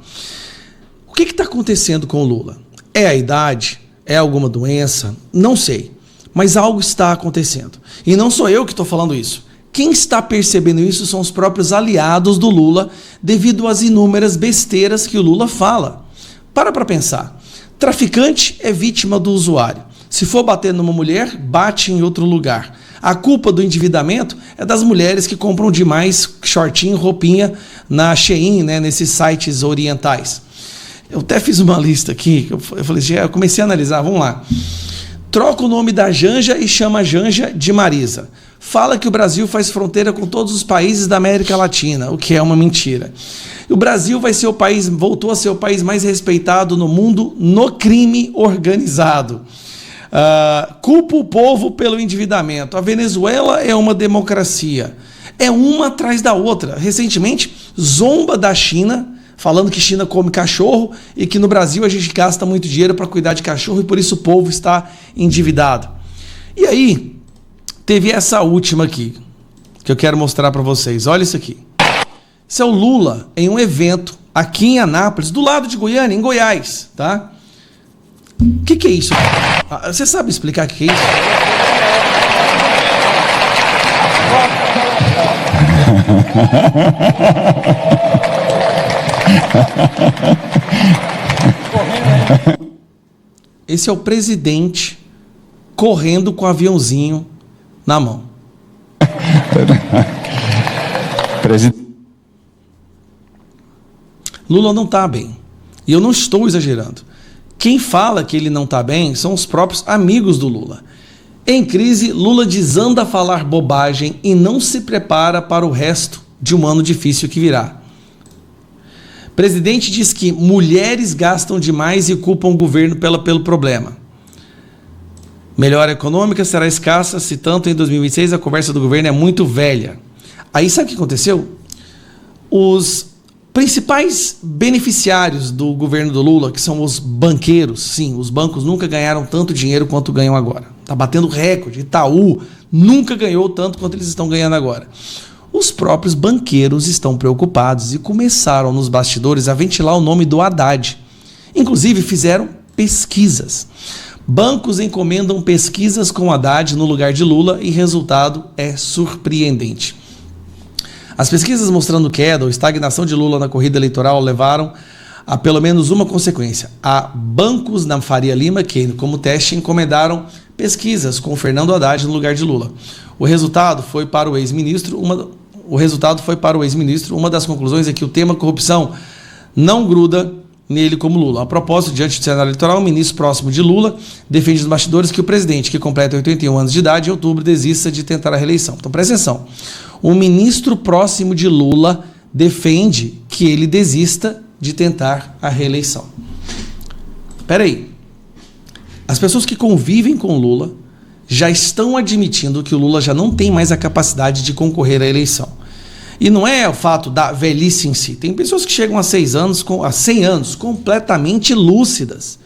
O que está acontecendo com o Lula? É a idade? É alguma doença? Não sei. Mas algo está acontecendo. E não sou eu que estou falando isso. Quem está percebendo isso são os próprios aliados do Lula, devido às inúmeras besteiras que o Lula fala. Para pensar. Traficante é vítima do usuário. Se for bater numa mulher, bate em outro lugar. A culpa do endividamento é das mulheres que compram demais shortinho, roupinha na Shein, né, nesses sites orientais. Eu até fiz uma lista aqui, eu falei assim, eu comecei a analisar, vamos lá. Troca o nome da Janja e chama a Janja de Marisa. Fala que o Brasil faz fronteira com todos os países da América Latina, o que é uma mentira. O Brasil voltou a ser o país mais respeitado no mundo no crime organizado. Culpa o povo pelo endividamento. A Venezuela é uma democracia. É uma atrás da outra. Recentemente, zomba da China, falando que China come cachorro e que no Brasil a gente gasta muito dinheiro para cuidar de cachorro e por isso o povo está endividado. E aí, teve essa última aqui, que eu quero mostrar para vocês. Olha isso aqui. Isso é o Lula em um evento aqui em Anápolis, do lado de Goiânia, em Goiás, tá? O que é isso? Você sabe explicar o que é isso? Esse é o presidente correndo com o aviãozinho na mão. Lula não está bem. E eu não estou exagerando. Quem fala que ele não está bem são os próprios amigos do Lula. Em crise, Lula desanda a falar bobagem e não se prepara para o resto de um ano difícil que virá. Presidente diz que mulheres gastam demais e culpam o governo pelo problema. Melhora econômica será escassa, se tanto em 2026 a conversa do governo é muito velha. Aí sabe o que aconteceu? Os principais beneficiários do governo do Lula, que são os banqueiros, sim, os bancos nunca ganharam tanto dinheiro quanto ganham agora. Está batendo recorde. Itaú nunca ganhou tanto quanto eles estão ganhando agora. Os próprios banqueiros estão preocupados e começaram nos bastidores a ventilar o nome do Haddad. Inclusive fizeram pesquisas. Bancos encomendam pesquisas com Haddad no lugar de Lula e resultado é surpreendente. As pesquisas mostrando queda ou estagnação de Lula na corrida eleitoral levaram a pelo menos uma consequência. Há bancos na Faria Lima que, como teste, encomendaram pesquisas com Fernando Haddad no lugar de Lula. O resultado foi para o ex-ministro. Uma das conclusões é que o tema corrupção não gruda nele como Lula. A propósito, diante do cenário eleitoral, o ministro próximo de Lula defende nos bastidores que o presidente, que completa 81 anos de idade, em outubro desista de tentar a reeleição. Então presta atenção. O ministro próximo de Lula defende que ele desista de tentar a reeleição. Espera aí. As pessoas que convivem com Lula já estão admitindo que o Lula já não tem mais a capacidade de concorrer à eleição. E não é o fato da velhice em si. Tem pessoas que chegam a 100 anos completamente lúcidas.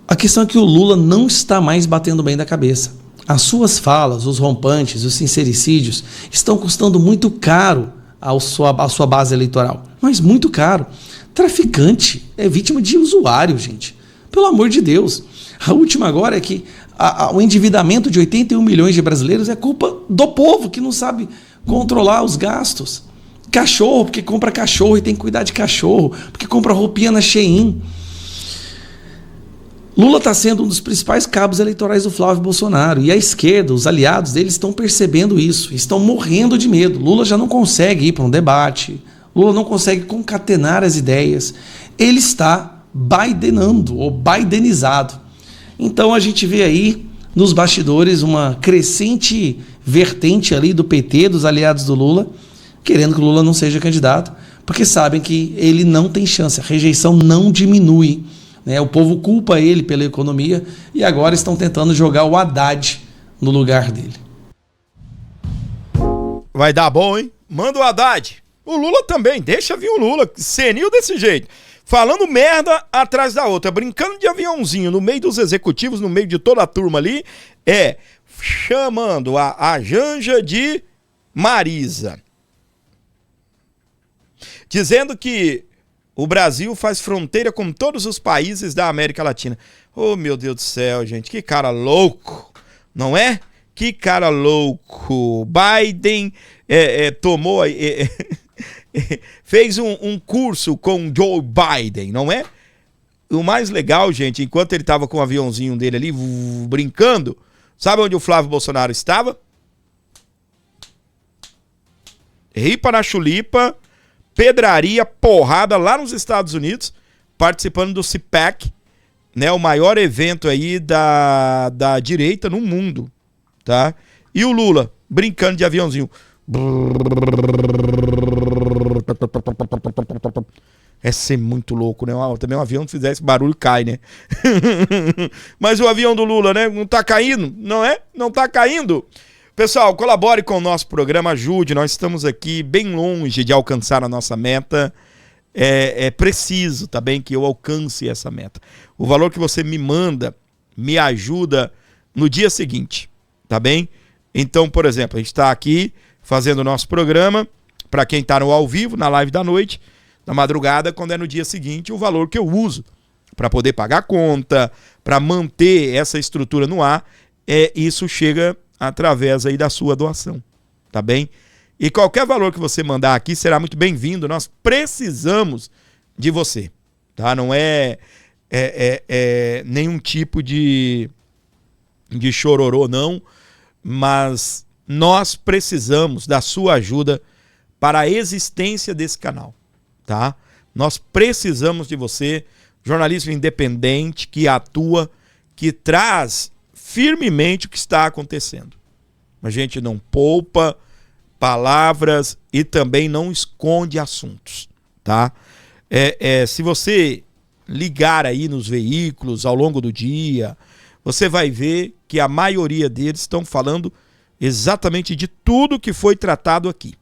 A questão é que o Lula não está mais batendo bem da cabeça. As suas falas, os rompantes, os sincericídios estão custando muito caro à sua base eleitoral. Mas muito caro. Traficante é vítima de usuário, gente. Pelo amor de Deus. A última agora é que o endividamento de 81 milhões de brasileiros é culpa do povo que não sabe controlar os gastos. Cachorro, porque compra cachorro e tem que cuidar de cachorro, porque compra roupinha na Shein. Lula está sendo um dos principais cabos eleitorais do Flávio Bolsonaro. E a esquerda, os aliados dele, estão percebendo isso. Estão morrendo de medo. Lula já não consegue ir para um debate. Lula não consegue concatenar as ideias. Ele está bidenando ou bidenizado. Então a gente vê aí nos bastidores uma crescente vertente ali do PT, dos aliados do Lula, querendo que o Lula não seja candidato, porque sabem que ele não tem chance, a rejeição não diminui. Né? O povo culpa ele pela economia e agora estão tentando jogar o Haddad no lugar dele. Vai dar bom, hein? Manda o Haddad. O Lula também, deixa vir o Lula, senil desse jeito. Falando merda atrás da outra, brincando de aviãozinho no meio dos executivos, no meio de toda a turma ali, chamando a Janja de Marisa. Dizendo que o Brasil faz fronteira com todos os países da América Latina. Oh, meu Deus do céu, gente, que cara louco, não é? Que cara louco. Biden tomou... fez um curso com Joe Biden, não é? O mais legal, gente, enquanto ele estava com o aviãozinho dele ali, brincando, sabe onde o Flávio Bolsonaro estava? Ripa na chulipa, pedraria, porrada lá nos Estados Unidos, participando do CPAC, né, o maior evento aí da direita no mundo, tá? E o Lula brincando de aviãozinho. É ser muito louco, né? Também um avião que fizesse barulho cai, né? Mas o avião do Lula, né? Não tá caindo, não é? Não tá caindo. Pessoal, colabore com o nosso programa, ajude. Nós estamos aqui bem longe de alcançar a nossa meta. É preciso, tá bem, que eu alcance essa meta. O valor que você me manda me ajuda no dia seguinte, tá bem? Então, por exemplo, a gente está aqui fazendo o nosso programa, para quem está no ao vivo, na live da noite, na madrugada, quando é no dia seguinte, o valor que eu uso para poder pagar a conta, para manter essa estrutura no ar, isso chega através aí da sua doação, tá bem? E qualquer valor que você mandar aqui será muito bem-vindo. Nós precisamos de você, tá? Não é nenhum tipo de chororô, não, mas nós precisamos da sua ajuda para a existência desse canal, tá? Nós precisamos de você, jornalismo independente, que atua, que traz firmemente o que está acontecendo. A gente não poupa palavras e também não esconde assuntos, tá? Se você ligar aí nos veículos ao longo do dia, você vai ver que a maioria deles estão falando exatamente de tudo que foi tratado aqui.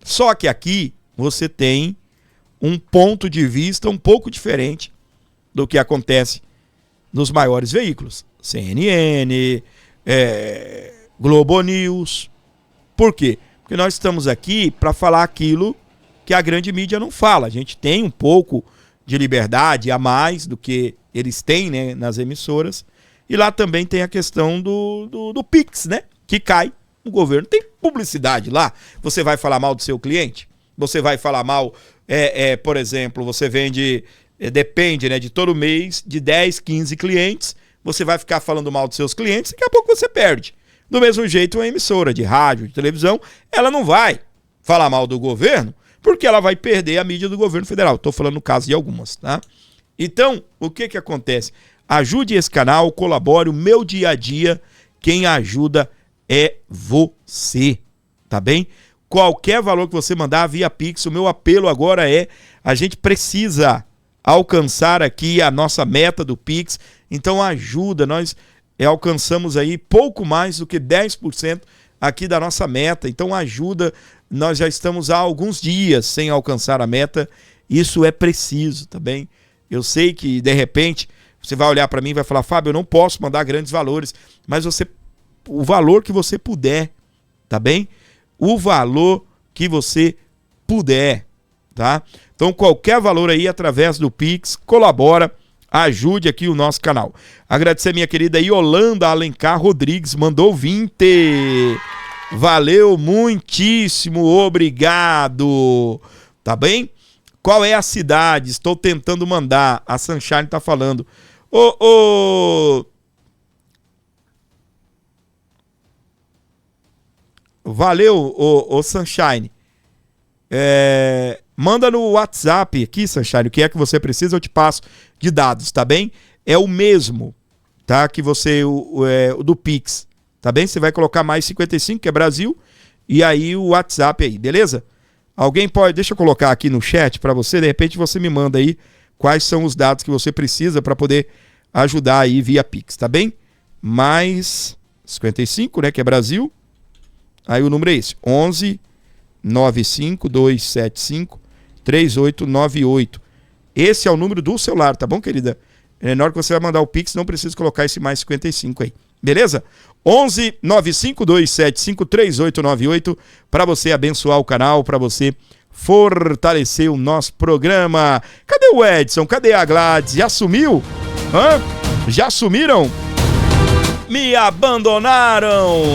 Só que aqui você tem um ponto de vista um pouco diferente do que acontece nos maiores veículos. CNN, Globo News. Por quê? Porque nós estamos aqui para falar aquilo que a grande mídia não fala. A gente tem um pouco de liberdade a mais do que eles têm, né, nas emissoras. E lá também tem a questão do Pix, né? Que cai no governo. Tem publicidade lá. Você vai falar mal do seu cliente? Você vai falar mal, por exemplo, você vende, depende, né, de todo mês, de 10, 15 clientes. Você vai ficar falando mal dos seus clientes, daqui a pouco você perde. Do mesmo jeito, uma emissora de rádio, de televisão, ela não vai falar mal do governo, porque ela vai perder a mídia do governo federal. Estou falando no caso de algumas, tá? Então, o que acontece? Ajude esse canal, colabore, o meu dia a dia, quem ajuda é você, tá bem? Qualquer valor que você mandar via Pix, o meu apelo agora a gente precisa alcançar aqui a nossa meta do Pix, então ajuda, nós alcançamos aí pouco mais do que 10% aqui da nossa meta, então ajuda, nós já estamos há alguns dias sem alcançar a meta, isso é preciso, tá bem? Eu sei que de repente você vai olhar para mim e vai falar, Fábio, eu não posso mandar grandes valores, mas o valor que você puder, tá bem? O valor que você puder, tá? Então qualquer valor aí através do Pix, colabora, ajude aqui o nosso canal. Agradecer a minha querida Yolanda Alencar Rodrigues, mandou 20. Valeu muitíssimo, obrigado. Tá bem? Qual é a cidade? Estou tentando mandar. A Sunshine tá falando. Valeu, Sunshine. Manda no WhatsApp aqui, Sunshine, o que é que você precisa, eu te passo de dados, tá bem? É o mesmo, tá? Que você, o do Pix, tá bem? Você vai colocar mais 55, que é Brasil, e aí o WhatsApp aí, beleza? Alguém pode, deixa eu colocar aqui no chat para você, de repente você me manda aí quais são os dados que você precisa para poder ajudar aí via Pix, tá bem? Mais 55, né, que é Brasil. Aí o número é esse, 11 95 275 3898. Esse é o número do celular, tá bom, querida? Na hora que você vai mandar o Pix, não precisa colocar esse mais 55 aí. Beleza? 11 95 275 3898 para você abençoar o canal, para você fortalecer o nosso programa. Cadê o Edson? Cadê a Gladys? Já sumiu? Hã? Já sumiram? Me abandonaram!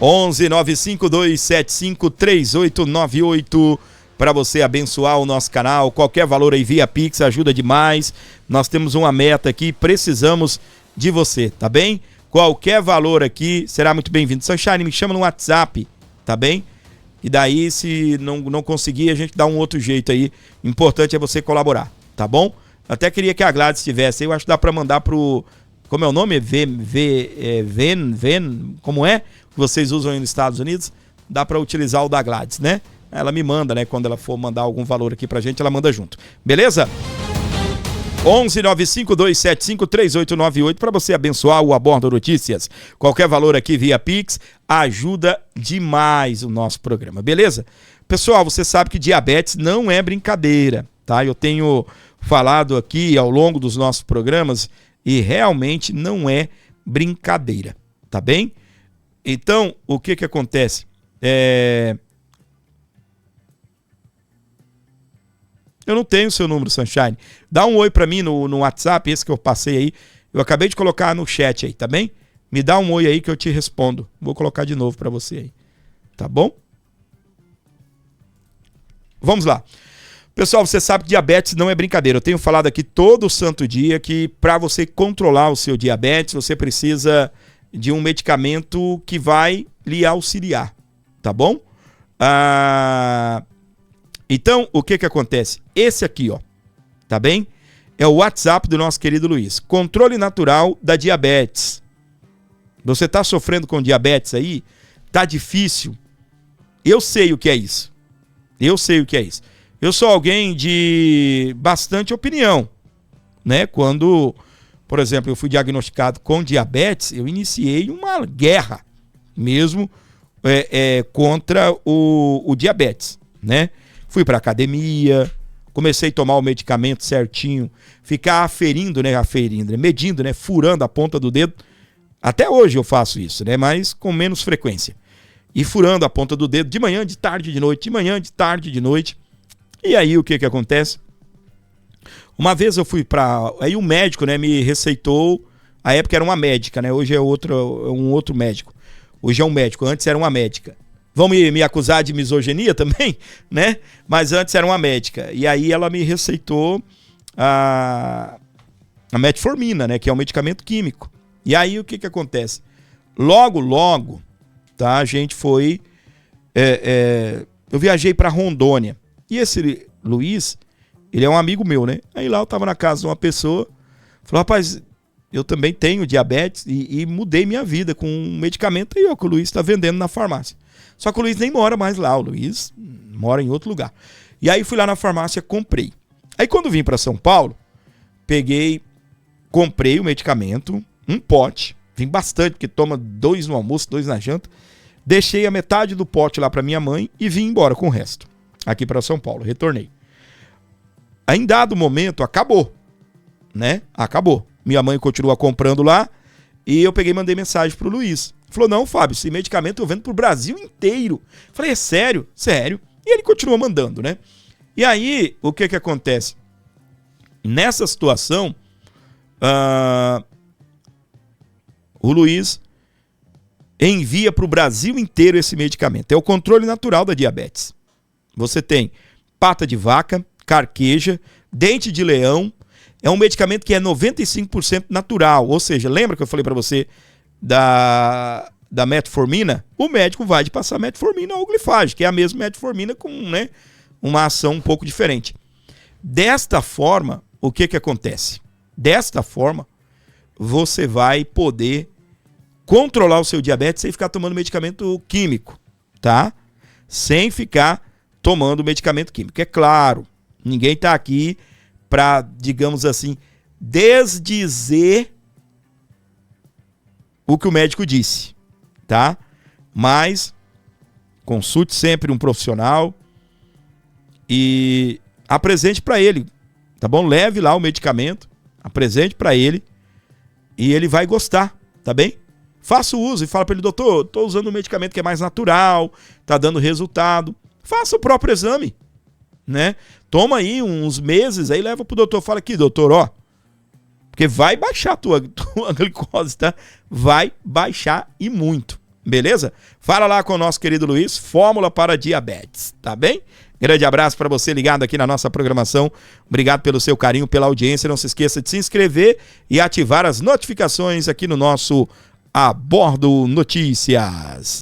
onze 95275 3898 para você abençoar o nosso canal. Qualquer valor aí via Pix ajuda demais. Nós temos uma meta aqui, precisamos de você, tá bem? Qualquer valor aqui será muito bem-vindo. Sunshine, me chama no WhatsApp, tá bem? E daí, se não conseguir, a gente dá um outro jeito aí. Importante é você colaborar, tá bom? Até queria que a Gladys estivesse aí. Eu acho que dá para mandar pro... Como é o nome? Como é? Que vocês usam aí nos Estados Unidos? Dá para utilizar o da Gladys, né? Ela me manda, né? Quando ela for mandar algum valor aqui pra gente, ela manda junto. Beleza? 1195-275-3898 para você abençoar o Abordo Notícias. Qualquer valor aqui via Pix ajuda demais o nosso programa, beleza? Pessoal, você sabe que diabetes não é brincadeira, tá? Eu tenho falado aqui ao longo dos nossos programas e realmente não é brincadeira, tá bem? Então, o que acontece? Eu não tenho o seu número, Sunshine. Dá um oi pra mim no WhatsApp, esse que eu passei aí. Eu acabei de colocar no chat aí, tá bem? Me dá um oi aí que eu te respondo. Vou colocar de novo pra você aí. Tá bom? Vamos lá. Pessoal, você sabe que diabetes não é brincadeira. Eu tenho falado aqui todo santo dia que para você controlar o seu diabetes, você precisa de um medicamento que vai lhe auxiliar. Tá bom? Então, o que acontece? Esse aqui, ó, tá bem? É o WhatsApp do nosso querido Luiz. Controle natural da diabetes. Você tá sofrendo com diabetes aí? Tá difícil? Eu sei o que é isso. Eu sei o que é isso. Eu sou alguém de bastante opinião, né? Quando, por exemplo, eu fui diagnosticado com diabetes, eu iniciei uma guerra mesmo contra o diabetes, né? Fui para academia, comecei a tomar o medicamento certinho, ficar medindo, né, furando a ponta do dedo. Até hoje eu faço isso, né, mas com menos frequência. E furando a ponta do dedo de manhã, de tarde, de noite, de manhã, de tarde, de noite. E aí o que acontece? Uma vez eu fui aí um médico, né, me receitou, a época era uma médica, né, hoje é um outro médico. Hoje é um médico, antes era uma médica. Vão me acusar de misoginia também, né? Mas antes era uma médica. E aí ela me receitou a metformina, né? Que é um medicamento químico. E aí o que acontece? Logo, tá? A gente foi... eu viajei para Rondônia. E esse Luiz, ele é um amigo meu, né? Aí lá eu tava na casa de uma pessoa, falou, rapaz, eu também tenho diabetes e mudei minha vida com um medicamento aí, ó, que o Luiz está vendendo na farmácia. Só que o Luiz nem mora mais lá, o Luiz mora em outro lugar. E aí fui lá na farmácia, comprei. Aí quando vim para São Paulo, comprei o medicamento, um pote, vim bastante, porque toma 2 no almoço, 2 na janta. Deixei a metade do pote lá para minha mãe e vim embora com o resto, aqui para São Paulo, retornei. Aí em dado momento, acabou, né? Acabou. Minha mãe continua comprando lá e eu peguei e mandei mensagem pro Luiz. Falou, não, Fábio, esse medicamento eu vendo pro Brasil inteiro. Falei, é sério? Sério. E ele continua mandando, né? E aí, o que acontece? Nessa situação, o Luiz envia pro Brasil inteiro esse medicamento. É o controle natural da diabetes. Você tem pata de vaca, carqueja, dente de leão. É um medicamento que é 95% natural. Ou seja, lembra que eu falei para você da metformina? O médico vai te passar metformina ou glifage, que é a mesma metformina com, né, uma ação um pouco diferente. Desta forma, o que acontece? Desta forma, você vai poder controlar o seu diabetes sem ficar tomando medicamento químico, tá? Sem ficar tomando medicamento químico. É claro, ninguém está aqui para, digamos assim, desdizer o que o médico disse, tá? Mas consulte sempre um profissional e apresente para ele, tá bom? Leve lá o medicamento, apresente para ele e ele vai gostar, tá bem? Faça o uso e fala para ele, doutor, tô usando um medicamento que é mais natural, tá dando resultado. Faça o próprio exame, né? Toma aí uns meses, aí leva pro doutor, fala aqui, doutor, ó, porque vai baixar a tua glicose, tá? Vai baixar e muito, beleza? Fala lá com o nosso querido Luiz, fórmula para diabetes, tá bem? Grande abraço para você ligado aqui na nossa programação. Obrigado pelo seu carinho, pela audiência. Não se esqueça de se inscrever e ativar as notificações aqui no nosso Abordo Notícias.